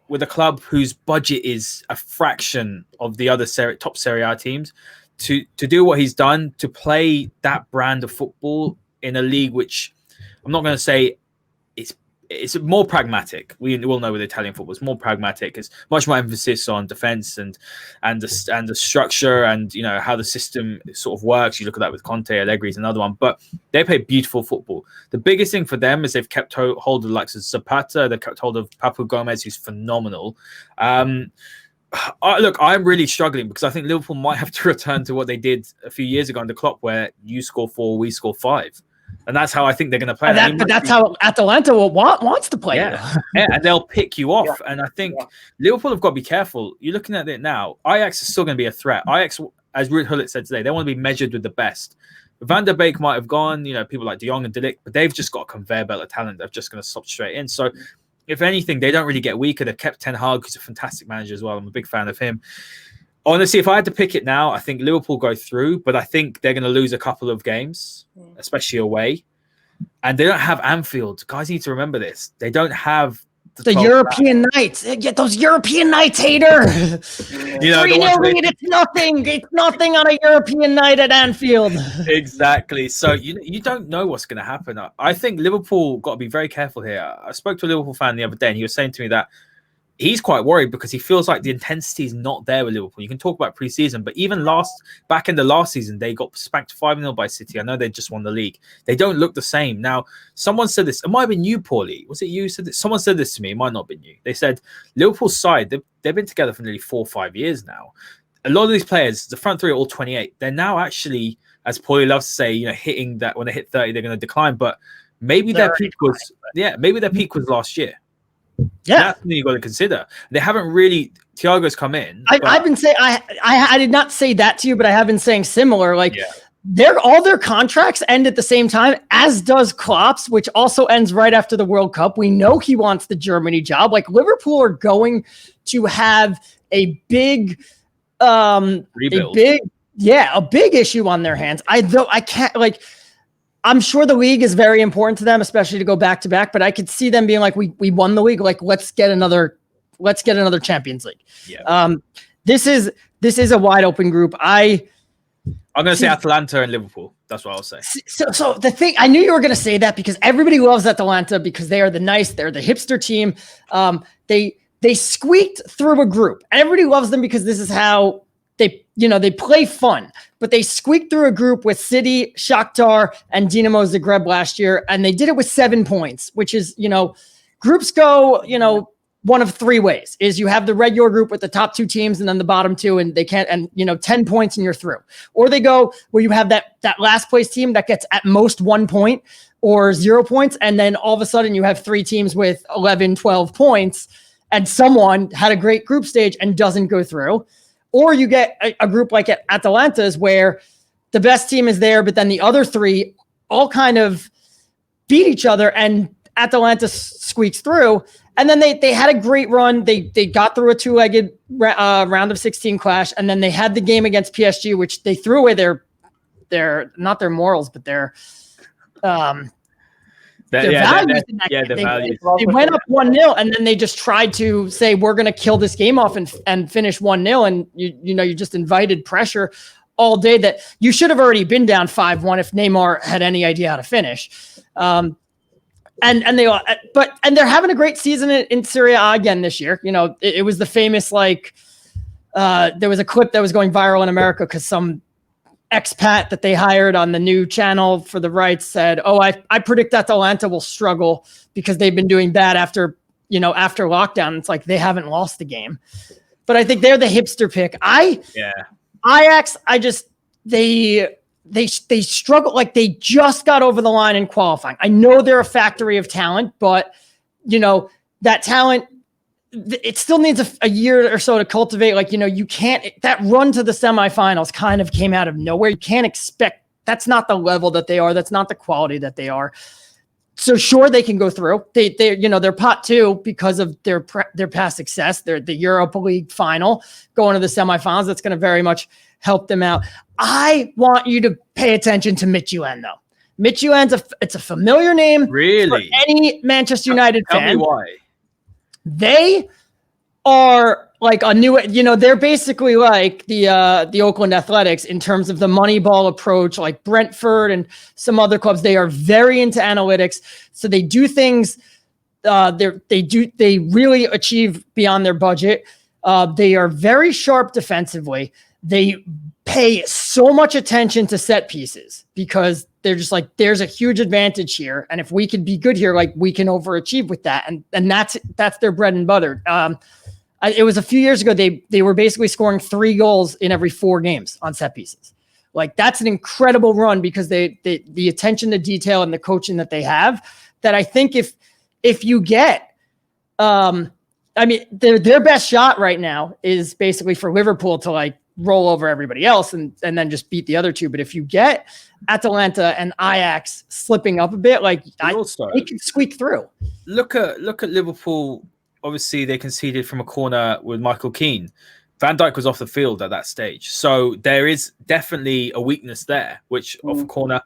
with a club whose budget is a fraction of the other top Serie A teams, to do what he's done, to play that brand of football in a league which I'm not going to say it's more pragmatic. We all know with Italian football, it's more pragmatic. It's much more emphasis on defense and the structure and, you know, how the system sort of works. You look at that with Conte, Allegri is another one, but they play beautiful football. The biggest thing for them is they've kept hold of the likes of Zapata. They've kept hold of Papu Gomez, who's phenomenal. Look, I'm really struggling because I think Liverpool might have to return to what they did a few years ago under Klopp, where you score 4, we score 5. And that's how I think they're going to play. But that's how Atalanta wants to play. Yeah, and they'll pick you off. Yeah. And I think Liverpool have got to be careful. You're looking at it now. Ajax is still going to be a threat. Ajax, as Ruud Gullit said today, they want to be measured with the best. Van der Beek might have gone, you know, people like De Jong and De Ligt, but they've just got a conveyor belt of talent. They're just going to slot straight in. So, if anything, they don't really get weaker. They've kept Ten Hag, who's a fantastic manager as well. I'm a big fan of him. Honestly, if I had to pick it now, I think Liverpool go through, but I think they're going to lose a couple of games, especially away. And they don't have Anfield. Guys need to remember this. They don't have the European nights. Get those European nights, Hater. You know, it's nothing. It's nothing on a European night at Anfield. Exactly. So you don't know what's going to happen. I think Liverpool got to be very careful here. I spoke to a Liverpool fan the other day, and he was saying to me that he's quite worried because he feels like the intensity is not there with Liverpool. You can talk about pre-season, but even back in the last season, they got spanked 5-0 by City. I know they just won the league. They don't look the same. Now, someone said this. It might have been you, Paulie. Was it you? Someone said this to me. It might not have been you. They said Liverpool's side, they've been together for nearly 4 or 5 years now. A lot of these players, the front three are all 28. They're now actually, as Paulie loves to say, you know, hitting that when they hit 30, they're going to decline. But maybe their peak was last year. Yeah, that's something you got to consider. They haven't really. Thiago's come in. I've been saying I did not say that to you, but I have been saying similar. Like all their contracts end at the same time, as does Klopp's, which also ends right after the World Cup. We know he wants the Germany job. Like Liverpool are going to have a big rebuild. A big issue on their hands. I can't like. I'm sure the league is very important to them, especially to go back to back, but I could see them being like, we won the league. Like, let's get another Champions League. Yeah. This is this is a wide open group. I'm going to say Atalanta and Liverpool. That's what I'll say. So the thing, I knew you were going to say that because everybody loves Atalanta because they're the hipster team. They squeaked through a group. Everybody loves them because this is how they play fun. But they squeaked through a group with City, Shakhtar, and Dinamo Zagreb last year, and they did it with 7 points, which is, groups go, one of 3 ways. Is you have the regular group with the top 2 teams and then the bottom 2, and they can't, and 10 points and you're through. Or they go where you have that last place team that gets at most 1 point or 0 points, and then all of a sudden you have 3 teams with 11, 12 points, and someone had a great group stage and doesn't go through. Or you get a group like Atalanta's where the best team is there, but then the other 3 all kind of beat each other and Atalanta squeaks through. And then they had a great run. They got through a 2-legged round of 16 clash. And then they had the game against PSG, which they threw away their not their morals, but their values in that game. They went up 1-0 and then they just tried to say, we're going to kill this game off and finish 1-0. And you just invited pressure all day that you should have already been down 5-1 if Neymar had any idea how to finish. And they're having a great season in Serie A again this year. It was the famous, there was a clip that was going viral in America because some expat that they hired on the new channel for the rights said, I predict Atalanta will struggle because they've been doing bad after lockdown. It's like they haven't lost the game. But I think they're the hipster pick. Ajax, they struggle. Like they just got over the line in qualifying. I know they're a factory of talent, but that talent, it still needs a year or so to cultivate. You can't, that run to the semifinals kind of came out of nowhere. You can't expect, that's not the level that they are. That's not the quality that they are. So sure, they can go through. They're pot 2 because of their past success. They're the Europa League final, going to the semifinals. That's going to very much help them out. I want you to pay attention to Midtjylland, though. Midtjylland's it's a familiar name for any Manchester United fan. Tell me why. They are like a new, they're basically like the Oakland Athletics in terms of the Moneyball approach, like Brentford and some other clubs. They are very into analytics. So they do things, they really achieve beyond their budget. They are very sharp defensively. They pay so much attention to set pieces because they're just like, there's a huge advantage here. And if we could be good here, we can overachieve with that. And that's their bread and butter. It was a few years ago. They were basically scoring 3 goals in every 4 games on set pieces. That's an incredible run because the attention to detail and the coaching that they have, that I think if you get, their best shot right now is basically for Liverpool to roll over everybody else and then just beat the other 2. But if you get Atalanta and Ajax slipping up a bit, they can squeak through. Look at Liverpool. Obviously, they conceded from a corner with Michael Keane. Van Dijk was off the field at that stage, so there is definitely a weakness there. Which off a corner,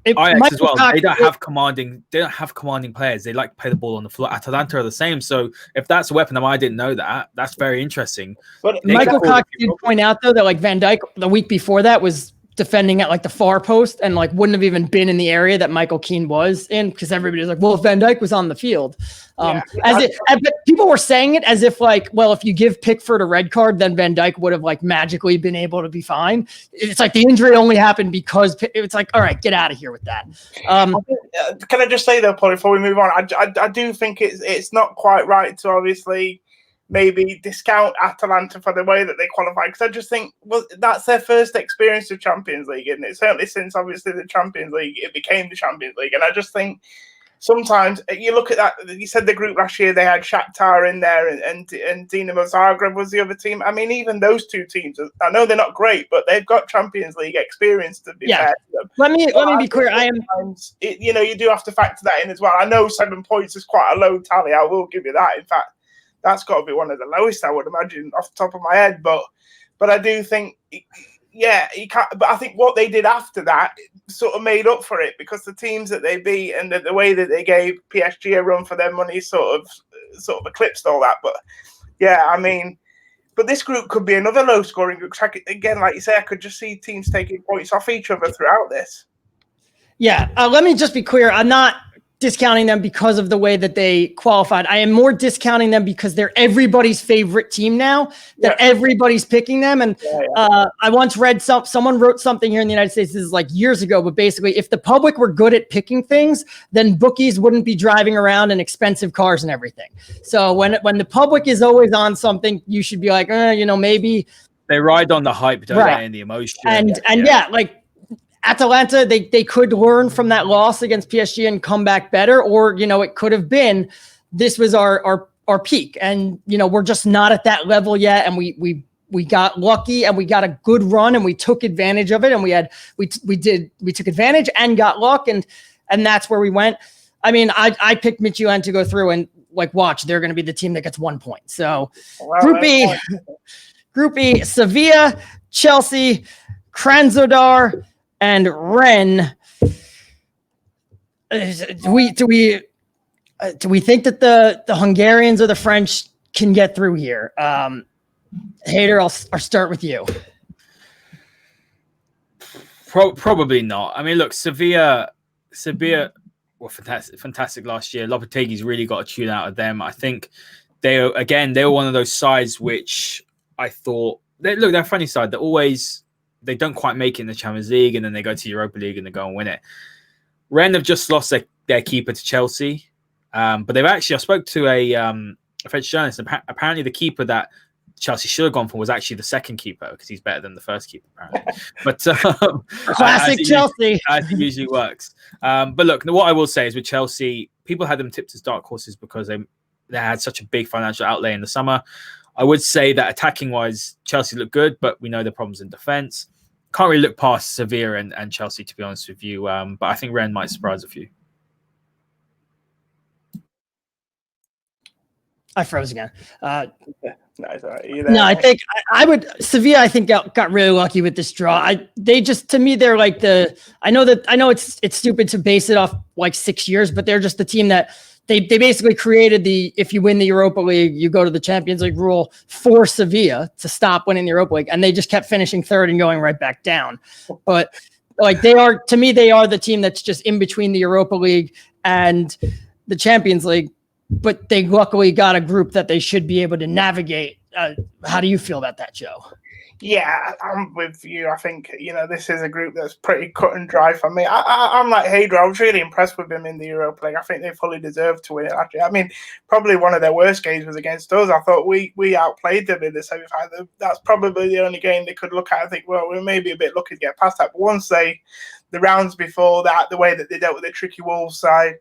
Ajax as well. They don't have commanding players. They like to play the ball on the floor. Atalanta are the same. So if that's a weapon, I didn't know that. That's very interesting. But Michael Cox did point out though that Van Dijk the week before that was defending at the far post and wouldn't have even been in the area that Michael Keane was in because everybody was like, well, if Van Dijk was on the field, but people were saying it as if if you give Pickford a red card, then Van Dijk would have magically been able to be fine. It's the injury only happened because it's all right, get out of here with that. Can I just say though, Paul, before we move on, I do think it's not quite right to obviously maybe discount Atalanta for the way that they qualify, because I just think, that's their first experience of Champions League, isn't it? Certainly since obviously the Champions League, it became the Champions League. And I just think sometimes you look at that, you said the group last year, they had Shakhtar in there and Dinamo Zagreb was the other team. I mean, even those 2 teams, I know they're not great, but they've got Champions League experience to be fair to them. Let me be clear. You do have to factor that in as well. I know 7 points is quite a low tally. I will give you that. In fact, that's got to be one of the lowest, I would imagine, off the top of my head. But I do think, you can't. But I think what they did after that sort of made up for it, because the teams that they beat and the way that they gave PSG a run for their money sort of eclipsed all that. But But this group could be another low-scoring group. Again, like you say, I could just see teams taking points off each other throughout this. Yeah, let me just be clear. I'm not discounting them because of the way that they qualified. I am more discounting them because they're everybody's favorite team now, that everybody's picking them. And I once read someone wrote something here in the United States, this is like years ago, but basically if the public were good at picking things, then bookies wouldn't be driving around in expensive cars and everything. So when the public is always on something, you should be like, maybe. They ride on the hype, don't they, and the emotion. And like, Atalanta, they could learn from that loss against PSG and come back better, or it could have been this was our peak, and we're just not at that level yet, and we got lucky and we got a good run and we took advantage of it, and we took advantage and got luck, and that's where we went. I mean, I picked Michelin to go through, and watch, they're going to be the team that gets 1 point. So Group E, Sevilla, Chelsea, Krasnodar, and Rennes. Do we think that the Hungarians or the French can get through here? Hader, I'll start with you. Probably not. I mean, look, Sevilla were fantastic last year. Lopetegui's really got a tune out of them. I think they were one of those sides which I thought they're a funny side. They don't quite make it in the Champions League, and then they go to Europa League and they go and win it. Rennes have just lost their keeper to Chelsea, but they've actually. I spoke to a French journalist. Apparently, the keeper that Chelsea should have gone for was actually the second keeper because he's better than the first keeper, apparently. But classic Chelsea, as it usually works. But look, what I will say is with Chelsea, people had them tipped as dark horses because they had such a big financial outlay in the summer. I would say that attacking-wise, Chelsea look good, but we know the problems in defence. Can't really look past Sevilla and Chelsea, to be honest with you. But I think Rennes might surprise a few. I froze again. No, I think I would. Sevilla, I think got really lucky with this draw. They just, to me, they're like I know it's stupid to base it off 6 years, but they're just the team that they basically created if you win the Europa League, you go to the Champions League rule for Sevilla to stop winning the Europa League. And they just kept finishing third and going right back down. But they are the team that's just in between the Europa League and the Champions League. But they luckily got a group that they should be able to navigate. How do you feel about that, Joe? Yeah, I'm with you. I think, this is a group that's pretty cut and dry for me. I'm like Hader. I was really impressed with them in the Europa League. I think they fully deserved to win it, actually. I mean, probably one of their worst games was against us. I thought we outplayed them in the semi-final. That's probably the only game they could look at. I think, well, we're maybe a bit lucky to get past that. But once the rounds before that, the way that they dealt with the tricky Wolves side,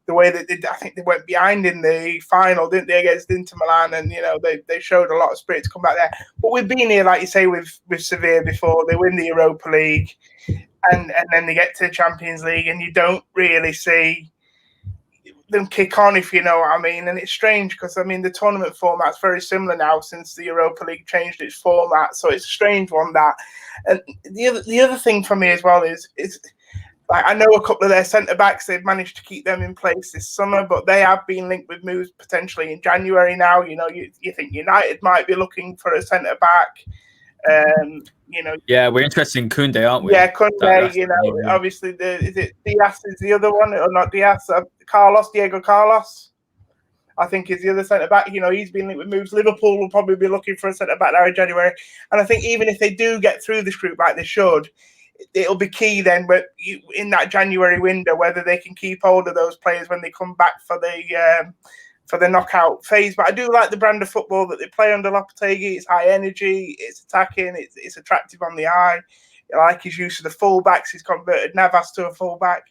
the way that I think they went behind in the final, didn't they, against Inter Milan, and they showed a lot of spirit to come back there. But we've been here, like you say, with Sevilla before. They win the Europa League, and then they get to the Champions League, and you don't really see them kick on, if you know what I mean. And it's strange because the tournament format's very similar now since the Europa League changed its format, so it's a strange one that. And the other thing for me as well is. I know a couple of their centre-backs, they've managed to keep them in place this summer, but they have been linked with moves potentially in January now. You think United might be looking for a centre-back. Yeah, we're interested in Koundé, aren't we? Yeah, Koundé, obviously, is it Diaz is the other one, or not Diaz? Diego Carlos, I think is the other centre-back. He's been linked with moves. Liverpool will probably be looking for a centre-back now in January. And I think even if they do get through this group like they should, it'll be key then, but in that January window, whether they can keep hold of those players when they come back for the knockout phase. But I do like the brand of football that they play under Lopetegui. It's high energy, it's attacking, it's attractive on the eye. I like his use of the fullbacks. He's converted Navas to a fullback,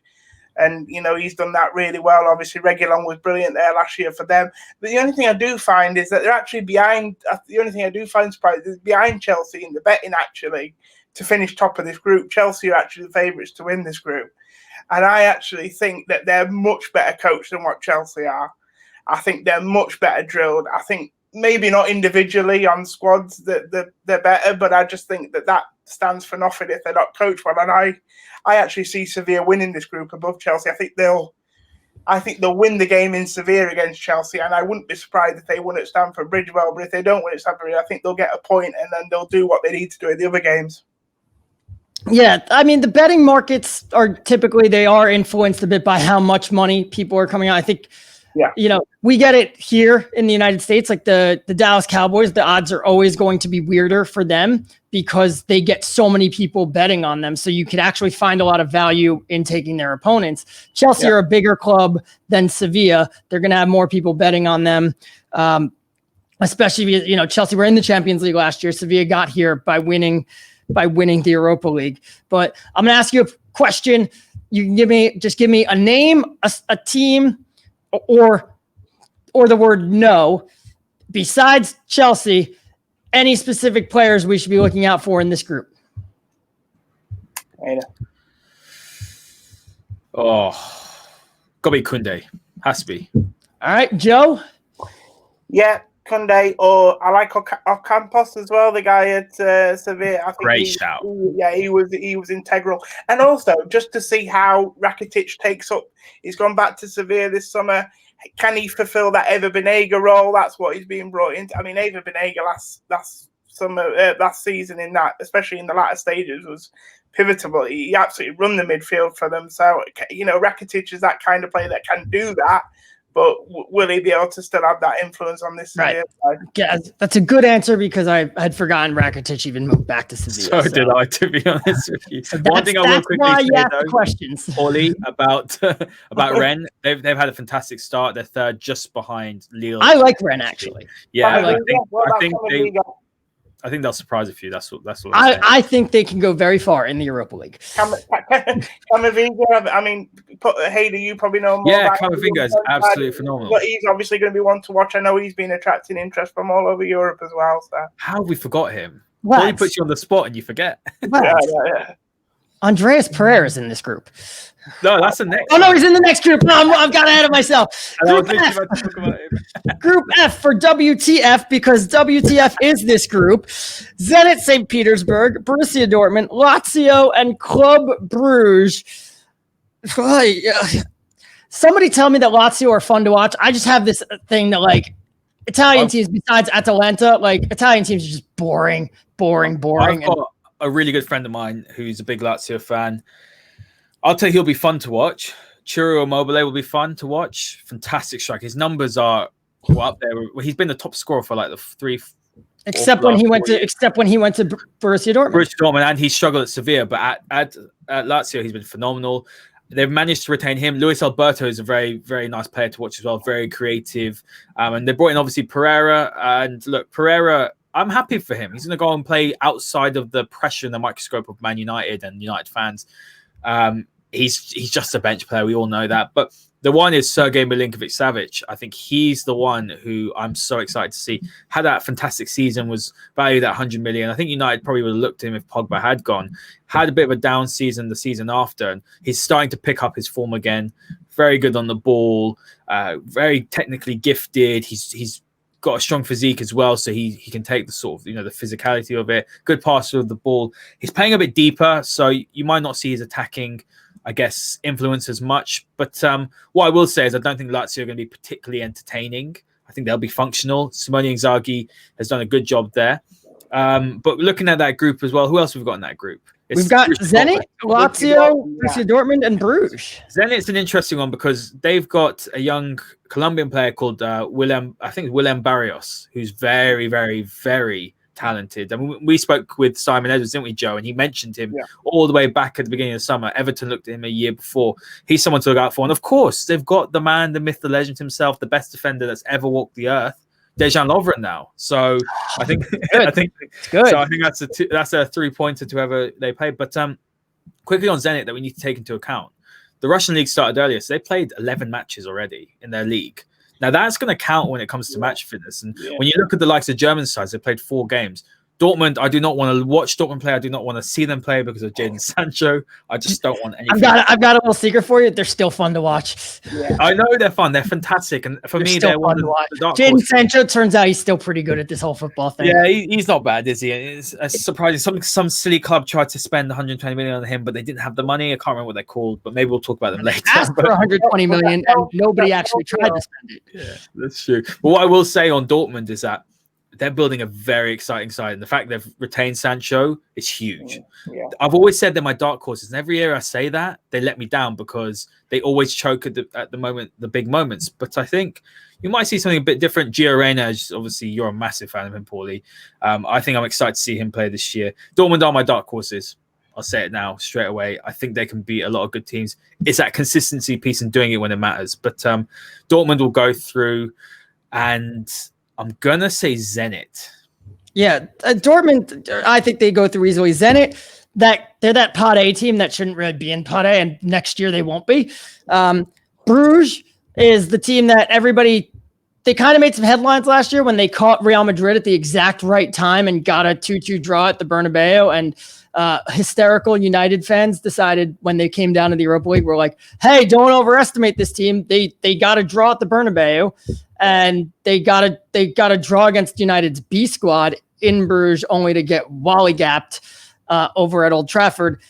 and he's done that really well. Obviously, Reguilon was brilliant there last year for them. But the only thing I do find is that they're actually behind. The only thing I do find surprising is behind Chelsea in the betting actually. To finish top of this group. Chelsea are actually the favourites to win this group. And I actually think that they're much better coached than what Chelsea are. I think they're much better drilled. I think maybe not individually on squads that they're better, but I just think that stands for nothing if they're not coached well. And I actually see Sevilla winning this group above Chelsea. I think they'll I think they'll win the game in Sevilla against Chelsea, and I wouldn't be surprised if they won at Stamford Bridge. Well, but if they don't win at Stamford Bridge, I think they'll get a point, and then they'll do what they need to do in the other games. Yeah, I mean, the betting markets are typically, they are influenced a bit by how much money people are coming out. I think, we get it here in the United States, like the Dallas Cowboys, the odds are always going to be weirder for them because they get so many people betting on them. So you could actually find a lot of value in taking their opponents. Chelsea are a bigger club than Sevilla. They're going to have more people betting on them. Especially, Chelsea were in the Champions League last year. Sevilla got here by winning the Europa League. But I'm going to ask you a question. You can give me a name, a team, or the word no, besides Chelsea, any specific players we should be looking out for in this group. Oh, gotta be Koundé. Has to be. All right, Joe? Yeah, Koundé, or I like Ocampos as well, the guy at Sevilla. I think Great shout. He was integral. And also, just to see how Rakitic takes up, he's gone back to Sevilla this summer. Can he fulfill that Ever Banega role? That's what he's being brought into. I mean, Ever Banega last season, in that, especially in the latter stages, was pivotal. He absolutely run the midfield for them. So, Rakitic is that kind of player that can do that. But will he be able to still have that influence on this right. side? Yeah, that's a good answer because I had forgotten Rakitic even moved back to Sevilla. So did I, to be honest with you. So One thing I will quickly say, though, questions. Ollie, about Rennes, they've had a fantastic start. They're third, just behind Lille. I like Rennes, actually. Yeah, I think they'll surprise a few. That's what I think they can go very far in the Europa League. Camavinga, I mean, Hader, you probably know more. Yeah, Camavinga is absolutely phenomenal. But he's obviously going to be one to watch. I know he's been attracting interest from all over Europe as well. So how have we forgot him? Well, he puts you on the spot and you forget. Yeah. Andreas Pereira is in this group. No, that's the next. Oh, no, he's in the next group. No, I've got ahead of myself. Group F for WTF, because WTF is this group. Zenit St. Petersburg, Borussia Dortmund, Lazio, and Club Bruges. Somebody tell me that Lazio are fun to watch. I just have this thing that, like, Italian teams, besides Atalanta, like, Italian teams are just boring. I've got a really good friend of mine who's a big Lazio fan. I'll tell you, he'll be fun to watch. Ciro Immobile will be fun to watch. Fantastic strike. His numbers are up there. He's been the top scorer for like the three. Except when he went to Borussia Dortmund. Borussia Dortmund, and he struggled at Sevilla, but at Lazio, he's been phenomenal. They've managed to retain him. Luis Alberto is a very, very nice player to watch as well. Very creative. And they brought in, obviously, Pereira. And look, Pereira, I'm happy for him. He's going to go and play outside of the pressure and the microscope of Man United and United fans. He's just a bench player. We all know that. But the one is Sergej Milinkovic-Savic. I think he's the one who I'm so excited to see. Had that fantastic season, was valued at 100 million. I think United probably would have looked at him if Pogba had gone. Had a bit of a down season the season after, and he's starting to pick up his form again. Very good on the ball. Very technically gifted. He's got a strong physique as well, so he can take the sort of, the physicality of it. Good passer of the ball. He's playing a bit deeper, so you might not see his attacking, I guess, influence as much. But what I will say is I don't think Lazio are going to be particularly entertaining. I think they'll be functional. Simone Inzaghi has done a good job there. But looking at that group as well, who else have we got in that group? We've got Zenit, Lazio, Borussia Dortmund, and Bruges. Zenit's an interesting one because they've got a young Colombian player called Willem Barrios, who's very, very, very talented. I mean, we spoke with Simon Edwards, didn't we, Joe? And he mentioned him all the way back at the beginning of the summer. Everton looked at him a year before. He's someone to look out for. And of course, they've got the man, the myth, the legend himself, the best defender that's ever walked the earth, Dejan Lovren now. So I think good. So I think that's a 3-pointer to whoever they play. But quickly on Zenit that we need to take into account. The Russian league started earlier, so they played 11 matches already in their league. Now that's going to count when it comes to match fitness. And when you look at the likes of German sides, they played 4 games. Dortmund, I do not want to watch Dortmund play. I do not want to see them play because of Jadon Sancho. I just don't want anything. I've got a little secret for you. They're still fun to watch. Yeah. I know they're fun. They're fantastic. And for me, still they're one fun of to watch. the dark Jadon horses. Sancho, turns out he's still pretty good at this whole football thing. Yeah, he's not bad, is he? It's surprising. Some silly club tried to spend 120 million on him, but they didn't have the money. I can't remember what they're called, but maybe we'll talk about them later. Asked for 120 million, and nobody actually tried to spend it. Yeah, that's true. But what I will say on Dortmund is that they're building a very exciting side, and the fact they've retained Sancho is huge. Yeah. I've always said they're my dark horses, and every year I say that, they let me down because they always choke at the moment, the big moments. But I think you might see something a bit different. Gio Reyna, obviously, you're a massive fan of him, Paulie. I think I'm excited to see him play this year. Dortmund are my dark horses. I'll say it now straight away. I think they can beat a lot of good teams. It's that consistency piece and doing it when it matters. But Dortmund will go through, and I'm going to say Zenit. Yeah, Dortmund, I think they go through easily. Zenit, they're that Pot A team that shouldn't really be in Pot A, and next year they won't be. Bruges is the team that they kind of made some headlines last year when they caught Real Madrid at the exact right time and got a 2-2 draw at the Bernabeu. And hysterical United fans decided when they came down to the Europa League, we're like, hey, don't overestimate this team. They got a draw at the Bernabeu, and they got a draw against United's B squad in Bruges, only to get wallygapped over at Old Trafford.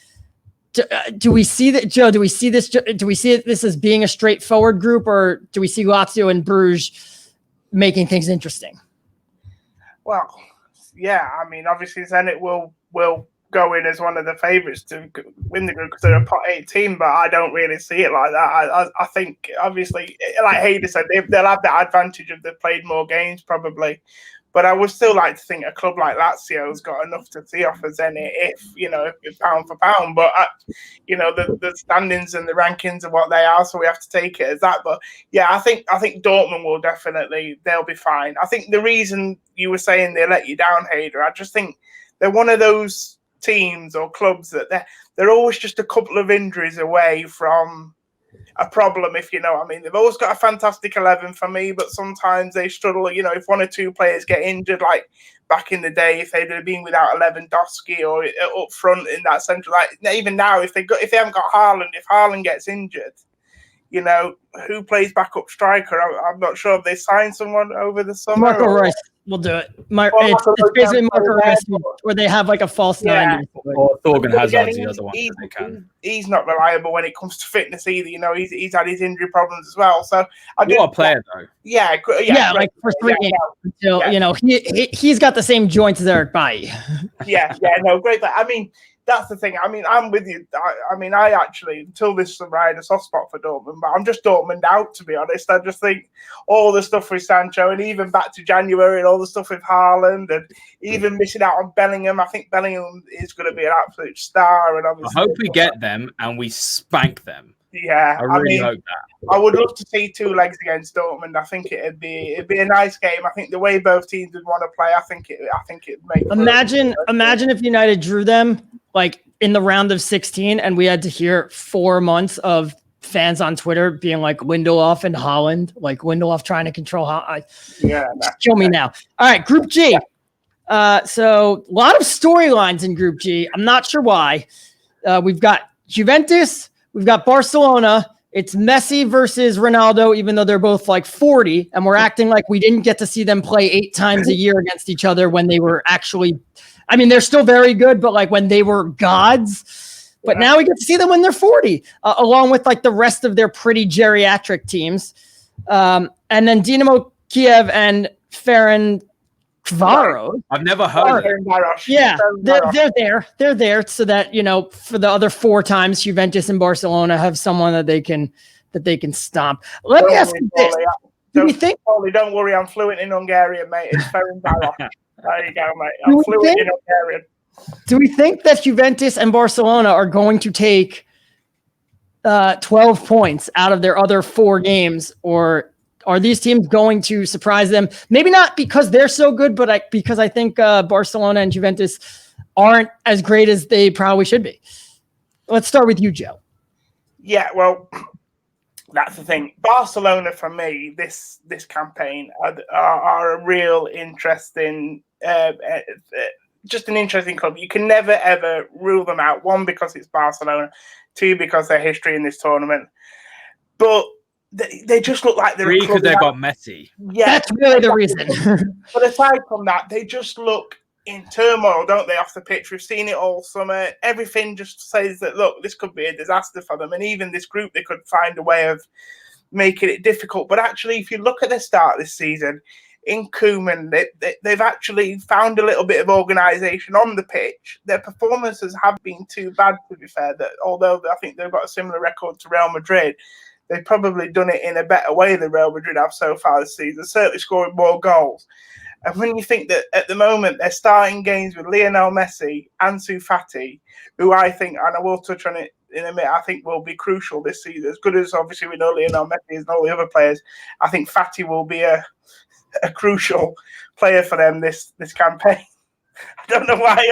Do we see that, Joe? Do we see this? Do we see this as being a straightforward group, or do we see Lazio and Bruges making things interesting? Well, yeah. I mean, obviously, Zenit will go in as one of the favourites to win the group because they're a pot 8 team, but I don't really see it like that. I think, obviously, like Hayder said, they'll have the advantage of they've played more games probably. But I would still like to think a club like Lazio's got enough to see off of Zenit if pound for pound. But, the standings and the rankings are what they are, so we have to take it as that. But, yeah, I think Dortmund will they'll be fine. I think the reason you were saying they let you down, Hayder, I just think they're one of those teams or clubs that they're always just a couple of injuries away from a problem, if you know what I mean. They've always got a fantastic 11 for me, but sometimes they struggle, if one or two players get injured, like back in the day, if they'd have been without Lewandowski or up front in that central, like even now, if they haven't got Haaland, if Haaland gets injured, who plays backup striker? I'm not sure if they signed someone over the summer. Marco Reus will do it. It's basically Marco Reus, where they have like a false nine. Or Thorgan Hazard's the other one that they can. He's not reliable when it comes to fitness either. He's had his injury problems as well. So what a player though. Yeah, like for 3 games until he's got the same joints as Eric Bailly. Great player. I mean, that's the thing. I mean, I'm with you. I actually, until this summer, I had a soft spot for Dortmund, but I'm just Dortmund out, to be honest. I just think all the stuff with Sancho, and even back to January, and all the stuff with Haaland, and even missing out on Bellingham. I think Bellingham is going to be an absolute star. And obviously, I hope we get them and we spank them. Yeah, I really hope that. I would love to see 2 legs against Dortmund. I think it'd be a nice game. I think the way both teams would want to play, I think it'd make. Imagine if United drew them like in the round of 16, and we had to hear 4 months of fans on Twitter being like Lindelof and Haaland, like Lindelof trying to control kill me now. All right, Group G. So a lot of storylines in Group G. I'm not sure why. We've got Juventus, we've got Barcelona. It's Messi versus Ronaldo, even though they're both like 40, and we're acting like we didn't get to see them play 8 times a year against each other when they were actually, I mean, they're still very good, but like when they were gods. But now we get to see them when they're 40, along with like the rest of their pretty geriatric teams. And then Dinamo Kiev and Ferencváros. I've never heard of it. Yeah, they're there so that, for the other 4 times, Juventus and Barcelona have someone that they can stomp. Let me ask you this. Do you think? Don't worry, I'm fluent in Hungarian, mate. It's Ferencváros. There you go, mate. I'm fluent in Hungarian. Do we think that Juventus and Barcelona are going to take 12 points out of their other 4 games, or are these teams going to surprise them? Maybe not because they're so good, but because I think Barcelona and Juventus aren't as great as they probably should be. Let's start with you, Joe. Yeah, well, that's the thing. Barcelona, for me, this campaign are a real interesting just an interesting club. You can never ever rule them out. One, because it's Barcelona. Two, because their history in this tournament. But they just look like they're Three, because they've got Messi. Yeah, that's really the reason. But aside from that, they just look in turmoil, don't they, off the pitch? We've seen it all summer. Everything just says that, look, this could be a disaster for them. And even this group, they could find a way of making it difficult. But actually, if you look at the start of this season, in Koeman, they've actually found a little bit of organisation on the pitch. Their performances have been too bad, to be fair, that although I think they've got a similar record to Real Madrid, they've probably done it in a better way than Real Madrid have so far this season, certainly scoring more goals. And when you think that at the moment they're starting games with Lionel Messi, Ansu Fati, who I think, and I will touch on it in a minute, I think will be crucial this season. As good as obviously we know Lionel Messi and all the other players, I think Fati will be a crucial player for them this campaign. I don't know why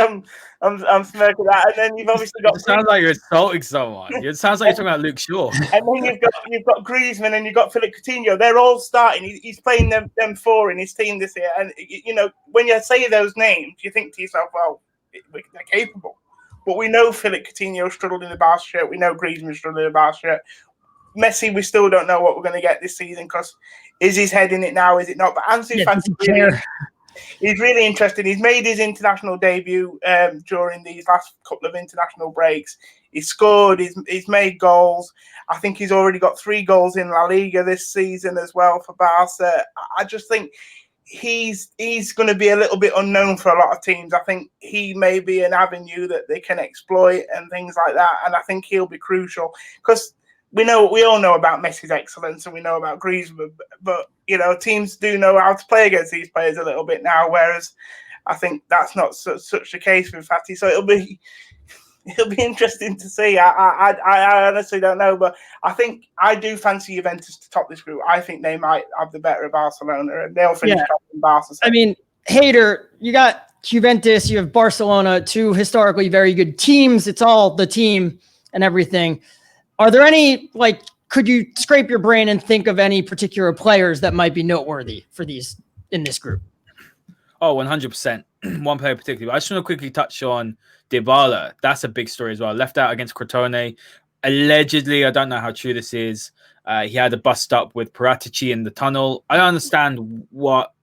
I'm smirking that. And then you've obviously got. It sounds like you're insulting someone. It sounds like you're talking about Luke Shaw. And then you've got Griezmann and you've got Philippe Coutinho. They're all starting. He's playing them four in his team this year. And you know, when you say those names, you think to yourself, well, they're capable. But we know Philippe Coutinho struggled in the Barca shirt. We know Griezmann struggled in the Barca shirt. Messi, we still don't know what we're going to get this season because is his head in it now? Is it not? But Ansu Fati, he's really interesting. He's made his international debut during these last couple of international breaks. He's scored. He's made goals. I think he's already got 3 goals in La Liga this season as well for Barca. I just think he's going to be a little bit unknown for a lot of teams. I think he may be an avenue that they can exploit and things like that. And I think he'll be crucial because we all know about Messi's excellence and we know about Griezmann, but you know, teams do know how to play against these players a little bit now, whereas I think that's not such the case with Fati. So it'll be interesting to see. I honestly don't know, but I think I do fancy Juventus to top this group. I think they might have the better of Barcelona and they'll finish top in Barca. I mean, Hader, you got Juventus, you have Barcelona, 2 historically very good teams. It's all the team and everything. Are there any, like, could you scrape your brain and think of any particular players that might be noteworthy for these in this group? Oh, 100%. One player particularly. I just want to quickly touch on Dybala. That's a big story as well. Left out against Crotone. Allegedly, I don't know how true this is. He had a bust up with Paratici in the tunnel. I don't understand what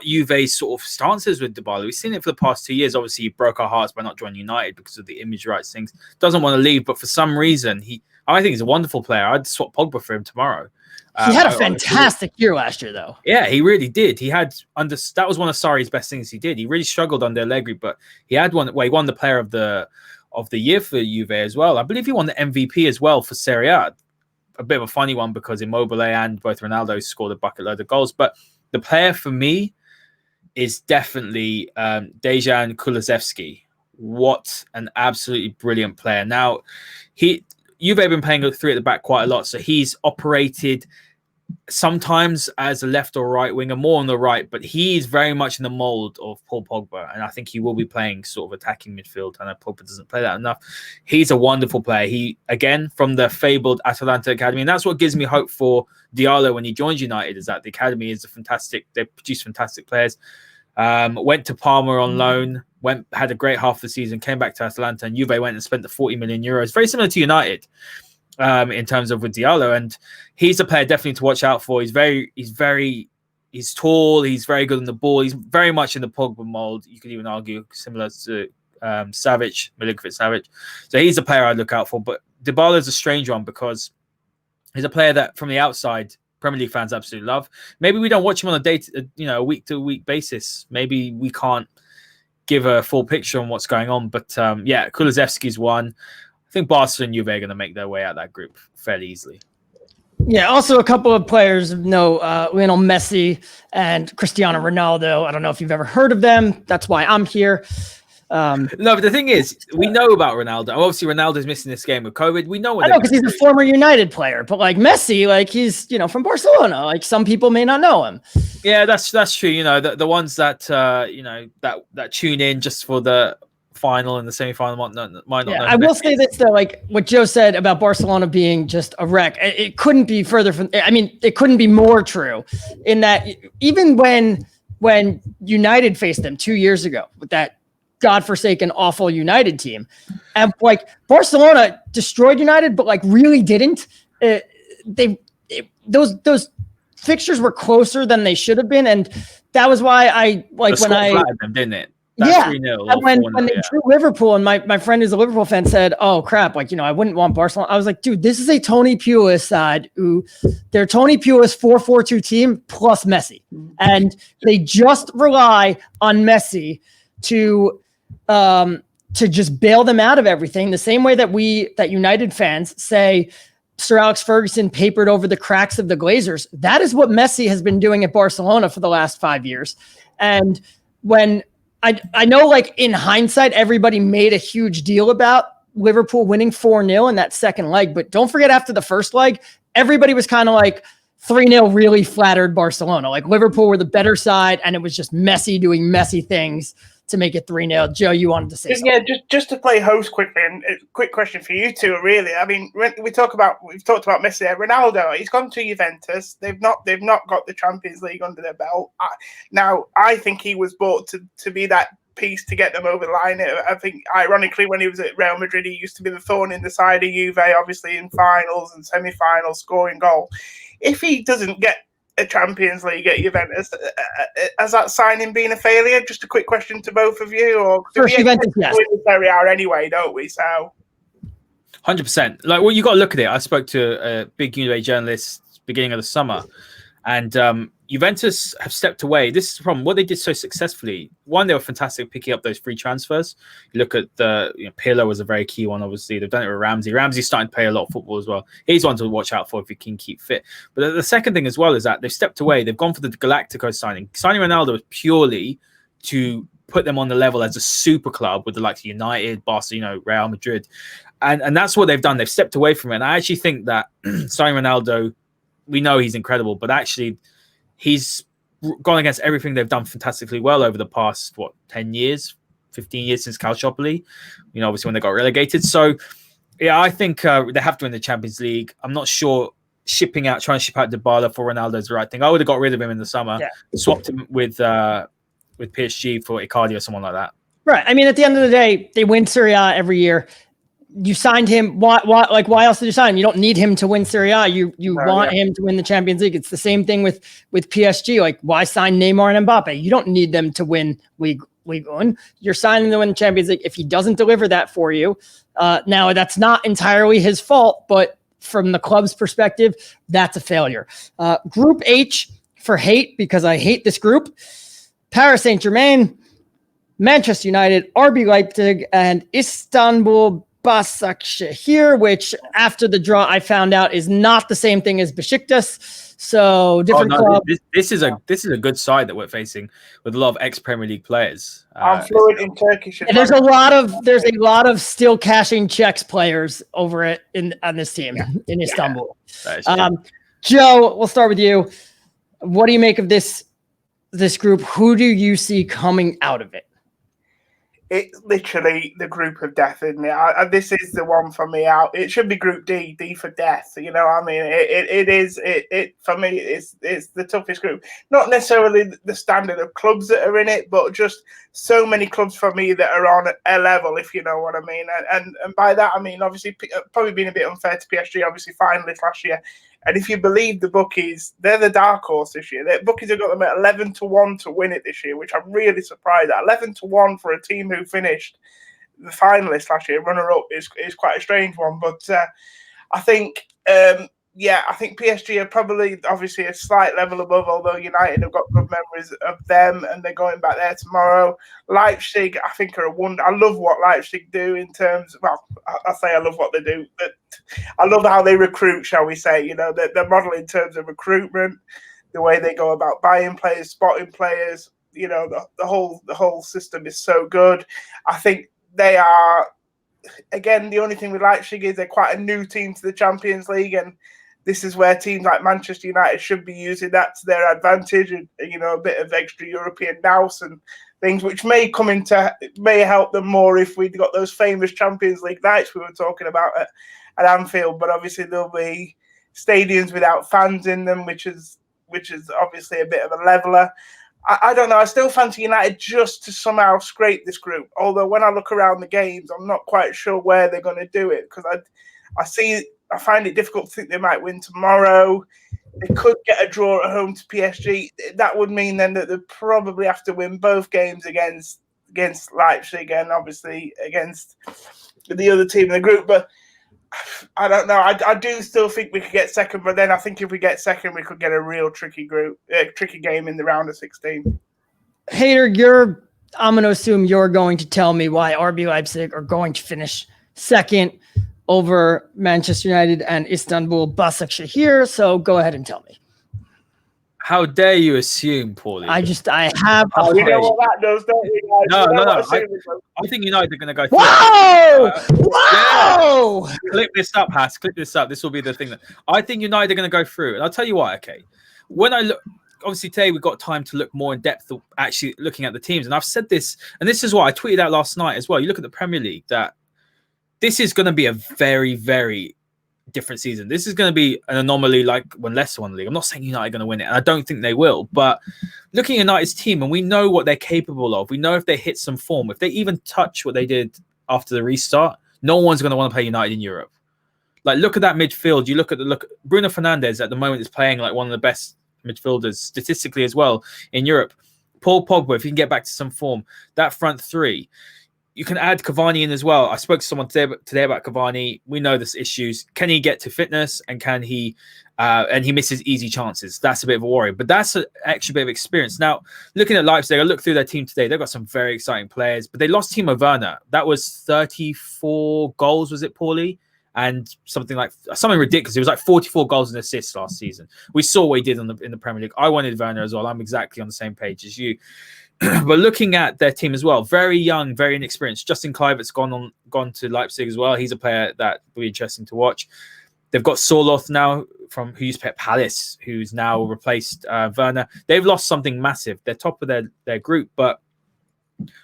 Juve's sort of stance is with Dybala. We've seen it for the past 2 years. Obviously, he broke our hearts by not joining United because of the image rights things. Doesn't want to leave, but for some reason, I think he's a wonderful player. I'd swap Pogba for him tomorrow. He had a fantastic year last year, though. Yeah, he really did. That was one of Sarri's best things he did. He really struggled under Allegri, but he had one. Well, he won the player of the year for Juve as well. I believe he won the MVP as well for Serie A. A bit of a funny one because Immobile and both Ronaldo scored a bucket load of goals. But the player for me is definitely Dejan Kulusevski. What an absolutely brilliant player. Now, Juve have been playing 3 at the back quite a lot, so he's operated sometimes as a left or right winger, more on the right, but he's very much in the mold of Paul Pogba, and I think he will be playing sort of attacking midfield. I know Pogba doesn't play that enough. He's a wonderful player. He, again, from the fabled Atalanta Academy, and that's what gives me hope for Diallo when he joins United, is that the Academy is they produce fantastic players. Went to Parma on loan, had a great half of the season, came back to Atalanta, and Juve went and spent the 40 million euros, very similar to United in terms of with Diallo. And he's a player definitely to watch out for. He's tall, he's very good on the ball, he's very much in the Pogba mold. You could even argue similar to Savic, Milinkovic Savic. So he's a player I'd look out for. But Dybala is a strange one because he's a player that from the outside Premier League fans absolutely love. Maybe we don't watch him on a week-to-week basis. Maybe we can't give a full picture on what's going on. But Kulusevski's one. I think Barca and Juve are going to make their way out of that group fairly easily. Yeah, also a couple of players Lionel Messi and Cristiano Ronaldo. I don't know if you've ever heard of them. That's why I'm here. No, but the thing is, we know about Ronaldo. Obviously, Ronaldo's missing this game with COVID. We know. I know because he's a former United player, but like Messi, like he's from Barcelona. Like some people may not know him. Yeah, that's true. You know, the ones that that tune in just for the final and the semi-final might not know. I will say this though, like what Joe said about Barcelona being just a wreck. It couldn't be further from. I mean, it couldn't be more true in that even when when United faced them 2 years ago with that godforsaken, awful United team. And like Barcelona destroyed United, but like really didn't. Those fixtures were closer than they should have been. And that was why I like when I flattered them, didn't it? That 3-0 and when they drew Liverpool, and my friend who's a Liverpool fan said, "Oh crap, like I wouldn't want Barcelona." I was like, "Dude, this is a Tony Pulis side who they're Tony Pulis 4-4-2 team plus Messi, and they just rely on Messi to just bail them out of everything. The same way that United fans say Sir Alex Ferguson papered over the cracks of the Glazers. That is what Messi has been doing at Barcelona for the last 5 years, and when I know, like, in hindsight, everybody made a huge deal about Liverpool winning 4-0 in that second leg. But don't forget, after the first leg, everybody was kind of like 3-0 really flattered Barcelona. Like, Liverpool were the better side, and it was just Messi doing Messi things to make it 3-0. Joe, you wanted to say something. Yeah, just to play host quickly, and a quick question for you two, really. I mean, we've talked about Messi, Ronaldo. He's gone to Juventus. They've not got the Champions League under their belt. Now, I think he was bought to be that piece to get them over the line. I think, ironically, when he was at Real Madrid, he used to be the thorn in the side of Juve, obviously in finals and semi-finals, scoring goal. If he doesn't get a Champions League at Juventus, has that signing been a failure? Just a quick question to both of you. Or for Juventus, yes. We Serie A anyway, don't we? So 100%. Like, well, you got to look at it. I spoke to a big Juve journalist beginning of the summer, and Juventus have stepped away. This is the problem. What they did so successfully, one, they were fantastic at picking up those free transfers. You look at Pirlo was a very key one, obviously. They've done it with Ramsey. Ramsey's starting to play a lot of football as well. He's one to watch out for if he can keep fit. But the second thing as well is that they've stepped away. They've gone for the Galactico signing. Signing Ronaldo was purely to put them on the level as a super club with the likes of United, Barcelona, Real Madrid. And that's what they've done. They've stepped away from it. And I actually think that signing Ronaldo, we know he's incredible, but actually he's gone against everything they've done fantastically well over the past, 10 years, 15 years since Calciopoli, obviously when they got relegated. So, yeah, I think they have to win the Champions League. I'm not sure trying to ship out Dybala for Ronaldo is the right thing. I would have got rid of him in the summer, swapped him with PSG for Icardi or someone like that. Right. I mean, at the end of the day, they win Serie A every year. You signed him. Why else did you sign him? You don't need him to win Serie A. You want him to win the Champions League. It's the same thing with PSG. Like, why sign Neymar and Mbappe? You don't need them to win League One. You're signing to win the Champions League. If he doesn't deliver that for you, now that's not entirely his fault, but from the club's perspective, that's a failure. Group H for hate, because I hate this group: Paris Saint-Germain, Manchester United, RB Leipzig, and Istanbul Başakşehir, which after the draw I found out is not the same thing as Besiktas. So different club. This is a good side that we're facing with a lot of ex-Premier League players. I'm fluent in Turkish. There's a lot of still cashing checks players over on this team in Istanbul. Joe, we'll start with you. What do you make of this group? Who do you see coming out of it? It's literally the group of death, isn't it? This is the one for me out. It should be Group D for death. You know what I mean? It is for me. It's the toughest group. Not necessarily the standard of clubs that are in it, but just so many clubs for me that are on a level, if you know what I mean. And by that I mean, obviously, probably being a bit unfair to PSG. Obviously, finalists last year. And if you believe the bookies, they're the dark horse this year. The bookies have got them at 11-1 to win it this year, which I'm really surprised at. 11-1 for a team who finished the finalists last year, runner-up, is quite a strange one. But I think PSG are probably obviously a slight level above, although United have got good memories of them and they're going back there tomorrow. Leipzig, I think, are a wonder. I love what Leipzig do in terms of, I say I love what they do, but I love how they recruit, shall we say. Their model in terms of recruitment, the way they go about buying players, spotting players, the whole system is so good. I think they are, again, the only thing with Leipzig is they're quite a new team to the Champions League, and this is where teams like Manchester United should be using that to their advantage, and a bit of extra European nous and things, which may help them more if we'd got those famous Champions League nights we were talking about at Anfield. But obviously there'll be stadiums without fans in them, which is obviously a bit of a leveler. I don't know. I still fancy United just to somehow scrape this group. Although when I look around the games, I'm not quite sure where they're going to do it because I find it difficult to think they might win tomorrow. They could get a draw at home to PSG. That would mean then that they probably have to win both games against Leipzig and obviously against the other team in the group. But I don't know. I do still think we could get second, but then I think if we get second, we could get a real tricky game in the round of 16. Hader, I'm going to assume you're going to tell me why RB Leipzig are going to finish second over Manchester United and Istanbul Başakşehir. So go ahead and tell me. How dare you assume, Paulie? I have. You know what that does, don't you guys? No. I think United are going to go. Whoa! Whoa! Yeah. Clip this up, Haas. Clip this up. This will be the thing. I think United are going to go through. And I'll tell you why. Okay. When I look, obviously today we've got time to look more in depth, actually looking at the teams. And I've said this, and this is why I tweeted out last night as well. You look at the Premier League, that this is going to be a very, very different season. This is going to be an anomaly like when Leicester won the league. I'm not saying United are going to win it, and I don't think they will. But looking at United's team, and we know what they're capable of. We know if they hit some form, if they even touch what they did after the restart, no one's going to want to play United in Europe. Like, look at that midfield. You look at Bruno Fernandes at the moment is playing like one of the best midfielders statistically as well in Europe. Paul Pogba, if he can get back to some form, that front three. You can add Cavani in as well. I spoke to someone today about Cavani. We know there's issues. Can he get to fitness, and can he? And he misses easy chances. That's a bit of a worry, but that's an extra bit of experience. Now, looking at Leipzig, I looked through their team today. They've got some very exciting players, but they lost Timo Werner. That was 34 goals, was it, Paulie? And something ridiculous. It was like 44 goals and assists last season. We saw what he did in the Premier League. I wanted Werner as well. I'm exactly on the same page as you. But looking at their team as well, very young, very inexperienced. Justin Kluivert's gone to Leipzig as well. He's a player that will be interesting to watch. They've got Sorloth now who used to play at Palace, who's now replaced Werner. They've lost something massive. They're top of their group, but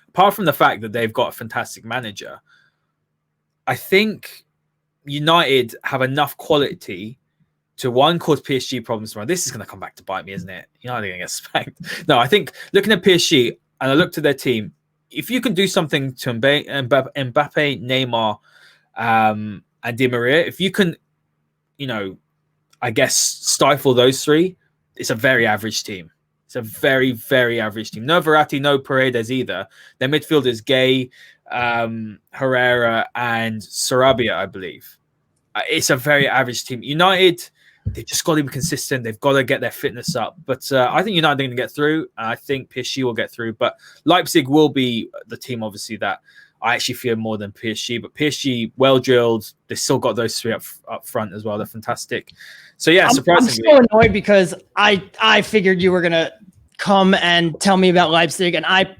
apart from the fact that they've got a fantastic manager, I think United have enough quality to cause PSG problems tomorrow. This is going to come back to bite me, isn't it? You're not going to get spanked. No, I think looking at PSG, and I looked at their team, if you can do something to Mbappe, Neymar, and Di Maria, if you can, I guess, stifle those three, it's a very average team. It's a very, very average team. No Verratti, no Paredes either. Their midfielders, Gay, Herrera, and Sarabia, I believe. It's a very average team. United, they've just got to be consistent. They've got to get their fitness up. But I think United are going to get through. I think PSG will get through. But Leipzig will be the team, obviously, that I actually fear more than PSG. But PSG, well-drilled. They've still got those three up front as well. They're fantastic. So, yeah, surprisingly. I'm so annoyed because I figured you were going to come and tell me about Leipzig. And I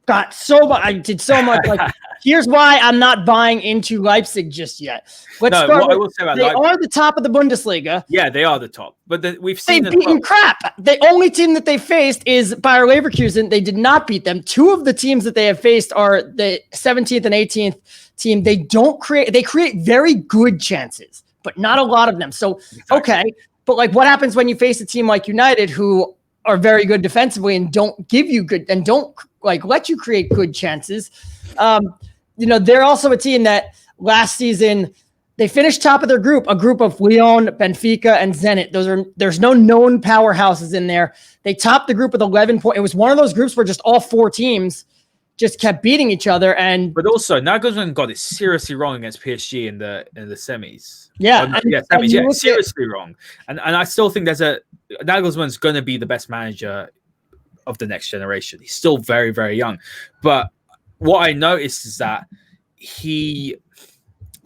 did so much. Like, here's why I'm not buying into Leipzig just yet. Let's start. I will say about Leipzig, are the top of the Bundesliga. Yeah, they are the top. But we've seen they've beaten crap. The only team that they faced is Bayer Leverkusen. They did not beat them. Two of the teams that they have faced are the 17th and 18th team. They create very good chances, but not a lot of them. So, okay. But like, what happens when you face a team like United, who are very good defensively and don't give you good and don't let you create good chances? They're also a team that last season they finished top of their group, a group of Lyon, Benfica, and Zenit. There's no known powerhouses in there. They topped the group with 11 points. It was one of those groups where just all four teams just kept beating each other. But also Nagelsmann got it seriously wrong against PSG in the semis. Yeah, Seriously wrong. And I still think Nagelsmann's going to be the best manager of the next generation. He's still very, very young. But what I noticed is that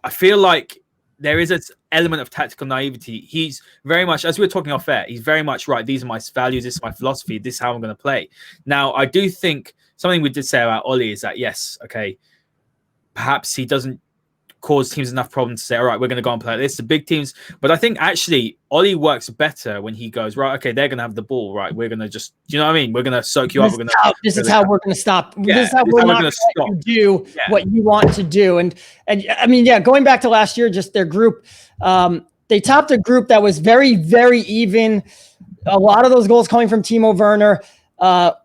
I feel like there is an element of tactical naivety. He's very much, as we were talking off air, he's very much right. These are my values. This is my philosophy. This is how I'm going to play. Now, I do think something we did say about Oli is that, yes, okay, perhaps he doesn't cause teams enough problems to say, all right, we're going to go and play like this. The big teams. But I think actually Oli works better when he goes, right, okay, they're going to have the ball, right? We're going to just, you know what I mean? We're going to soak you up. This is how we're going to stop. Yeah, this is how we're not going to do what you want to do. And I mean, yeah, going back to last year, just their group, they topped a group that was very, very even. A lot of those goals coming from Timo Werner. The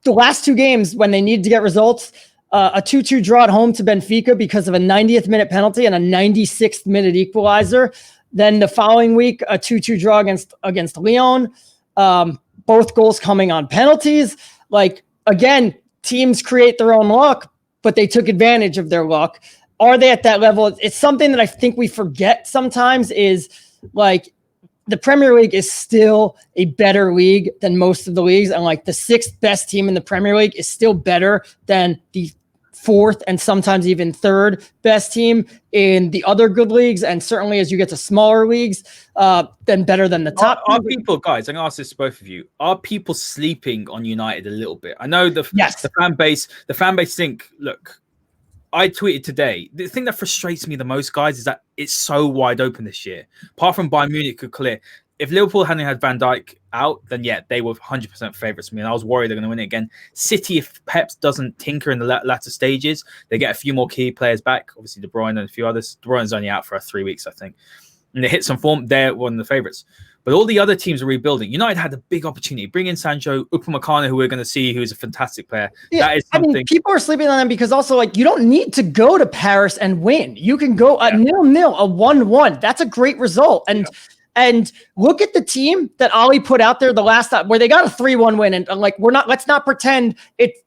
last two games when they needed to get results, a 2-2 draw at home to Benfica because of a 90th minute penalty and a 96th minute equalizer. Then the following week, a 2-2 draw against Lyon. Both goals coming on penalties. Like, again, teams create their own luck, but they took advantage of their luck. Are they at that level? It's something that I think we forget sometimes is like the Premier League is still a better league than most of the leagues. And like the 6th best team in the Premier League is still better than the 4th and sometimes even 3rd best team in the other good leagues. And certainly as you get to smaller leagues, then better than the top. Are people, guys, I'm going to ask this to both of you. Are people sleeping on United a little bit? I know the fan base think, look, I tweeted today, the thing that frustrates me the most, guys, is that it's so wide open this year. Apart from Bayern Munich could clear. If Liverpool hadn't had Van Dijk out, then yeah, they were 100% favourites for me, and I was worried they're going to win it again. City, if Pep doesn't tinker in the latter stages, they get a few more key players back. Obviously, De Bruyne and a few others. De Bruyne's only out for 3 weeks, I think. And they hit some form. They're one of the favourites. But all the other teams are rebuilding. United had a big opportunity. Bring in Sancho, Upamecano, who we're going to see, who's a fantastic player. Yeah, that is something. I mean, people are sleeping on them because also, like, you don't need to go to Paris and win. You can go a 0-0, a 1-1. That's a great result. And look at the team that Ollie put out there the last time where they got a 3-1 win. And like, let's not pretend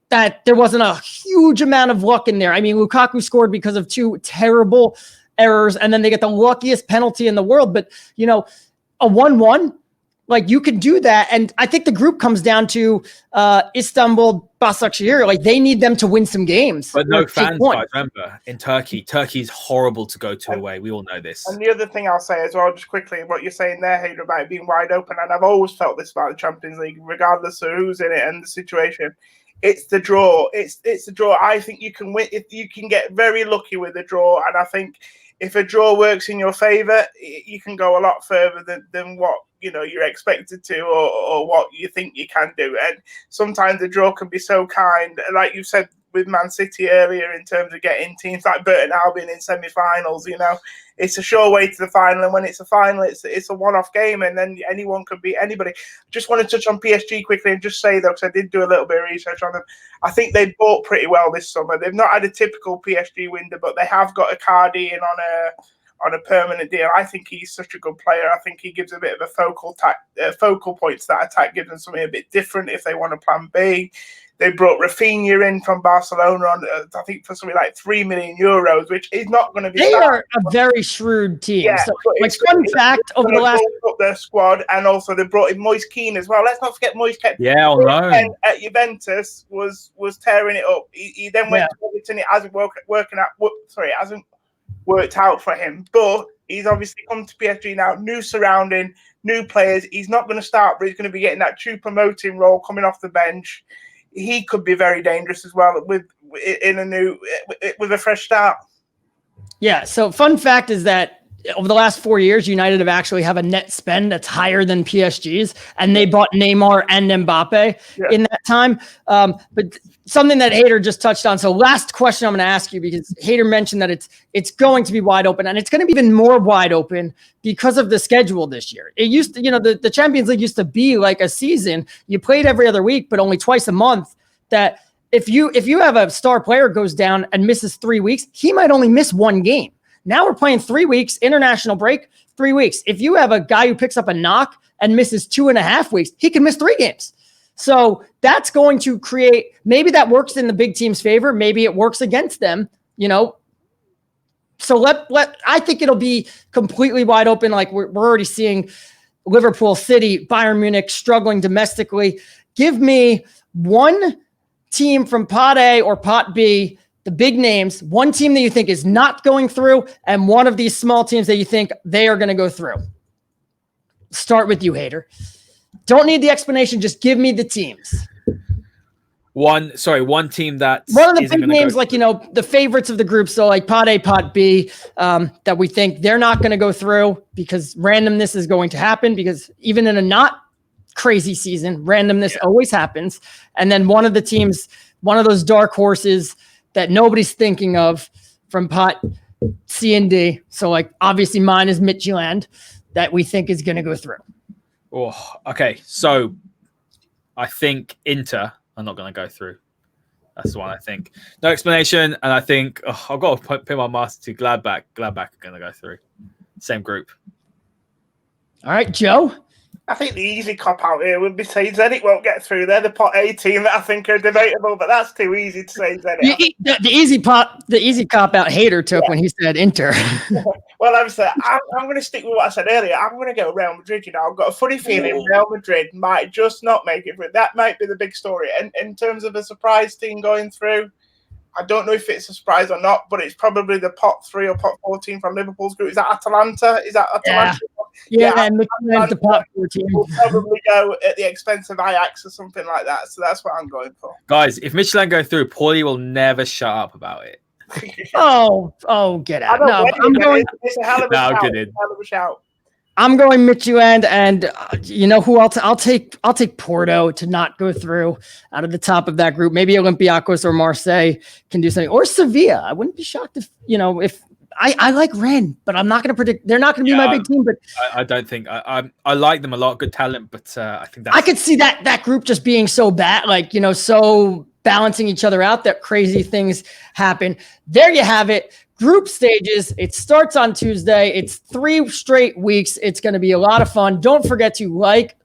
that there wasn't a huge amount of luck in there. I mean, Lukaku scored because of 2 terrible errors, and then they get the luckiest penalty in the world. But, you know, a 1-1, like, you could do that. And I think the group comes down to Istanbul, Başakşehir. Like, they need them to win some games. But no fans, guys, remember, in Turkey is horrible to go to away. We all know this. And the other thing I'll say as well, just quickly, what you're saying there, Hayden, about it being wide open, and I've always felt this about the Champions League, regardless of who's in it and the situation. It's the draw. It's the draw. I think you can win if you can get very lucky with the draw, and I think if a draw works in your favour, you can go a lot further than what you're expected to or what you think you can do. And sometimes the draw can be so kind, like you said with Man City earlier, in terms of getting teams like Burton Albion in semi-finals. It's a sure way to the final, and when it's a final, it's a one-off game, and then anyone could beat anybody. Just want to touch on PSG quickly and just say, though, because I did do a little bit of research on them, I think they bought pretty well this summer. They've not had a typical PSG window, but they have got Icardi in on a permanent deal. I think he's such a good player. I think he gives a bit of a focal point to that attack, gives them something a bit different if they want a plan B. They brought Rafinha in from Barcelona on, I think, for something like €3 million, which is not going to be. They are a very shrewd team. Yeah, so, like, fun fact over the last up their squad, and also they brought in Moise Kean as well. Let's not forget Moise Kean. On loan at Juventus was tearing it up. He then went to Everton. It hasn't hasn't worked out for him, but he's obviously come to PSG now. New surrounding, new players. He's not going to start, but he's going to be getting that true promoting role coming off the bench. He could be very dangerous as well with a fresh start. Yeah. So fun fact is that over the last 4 years, United have a net spend that's higher than PSG's, and they bought Neymar and Mbappe in that time. But something that Hader just touched on. So last question I'm going to ask you, because Hader mentioned that it's going to be wide open, and it's going to be even more wide open because of the schedule this year. It used to, the Champions League used to be like a season. You played every other week, but only twice a month. That if you have a star player goes down and misses 3 weeks, he might only miss 1 game. Now we're playing 3 weeks, international break, 3 weeks. If you have a guy who picks up a knock and misses 2.5 weeks, he can miss 3 games. So that's going to create, maybe that works in the big team's favor. Maybe it works against them, So I think it'll be completely wide open. Like we're already seeing Liverpool, City, Bayern Munich struggling domestically. Give me one team from Pot A or Pot B, the big names, one team that you think is not going through, and one of these small teams that you think they are going to go through. Start with you, Hader. Don't need the explanation. Just give me the teams. One team that one of the big names, like, the favorites of the group. So like Pot A, Pot B, that we think they're not going to go through because randomness is going to happen, because even in a not crazy season, randomness always happens. And then one of the teams, one of those dark horses that nobody's thinking of from Pot C and D. So like, obviously mine is Midtjylland, that we think is going to go through. Oh, okay. So I think Inter are not going to go through. That's the one I think. No explanation, and I think I've got to pin my master to Gladbach. Gladbach are going to go through. Same group. All right, Joe. I think the easy cop out here would be say Zenit won't get through. They're the pot A team that I think are debatable, but that's too easy to say Zenit. The easy cop out Hater took when he said Inter. Well, I'm going to stick with what I said earlier. I'm going to go Real Madrid. I've got a funny feeling Real Madrid might just not make it through. That might be the big story. And in terms of a surprise team going through, I don't know if it's a surprise or not, but it's probably the pot 3 or pot 4 team from Liverpool's group. Is that Atalanta? Yeah, and the pot 4 team will probably go at the expense of Ajax or something like that. So that's what I'm going for. Guys, if Michelin go through, Paulie will never shut up about it. Oh, get out! No, I'm going. It's a hell of a shout. I'm going Midtjylland, and you know who else? I'll take Porto to not go through out of the top of that group. Maybe Olympiacos or Marseille can do something, or Sevilla. I wouldn't be shocked if I like Rennes, but I'm not going to predict they're not going to be my big team. But I don't think I like them a lot, good talent, but I think I could see that group just being so bad, so balancing each other out that crazy things happen. There you have it. Group stages. It starts on Tuesday. It's 3 straight weeks. It's going to be a lot of fun. Don't forget to like,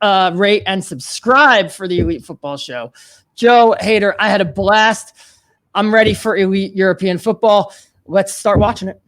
rate, and subscribe for the Elite Football Show. Joe, Hater, I had a blast. I'm ready for Elite European football. Let's start watching it.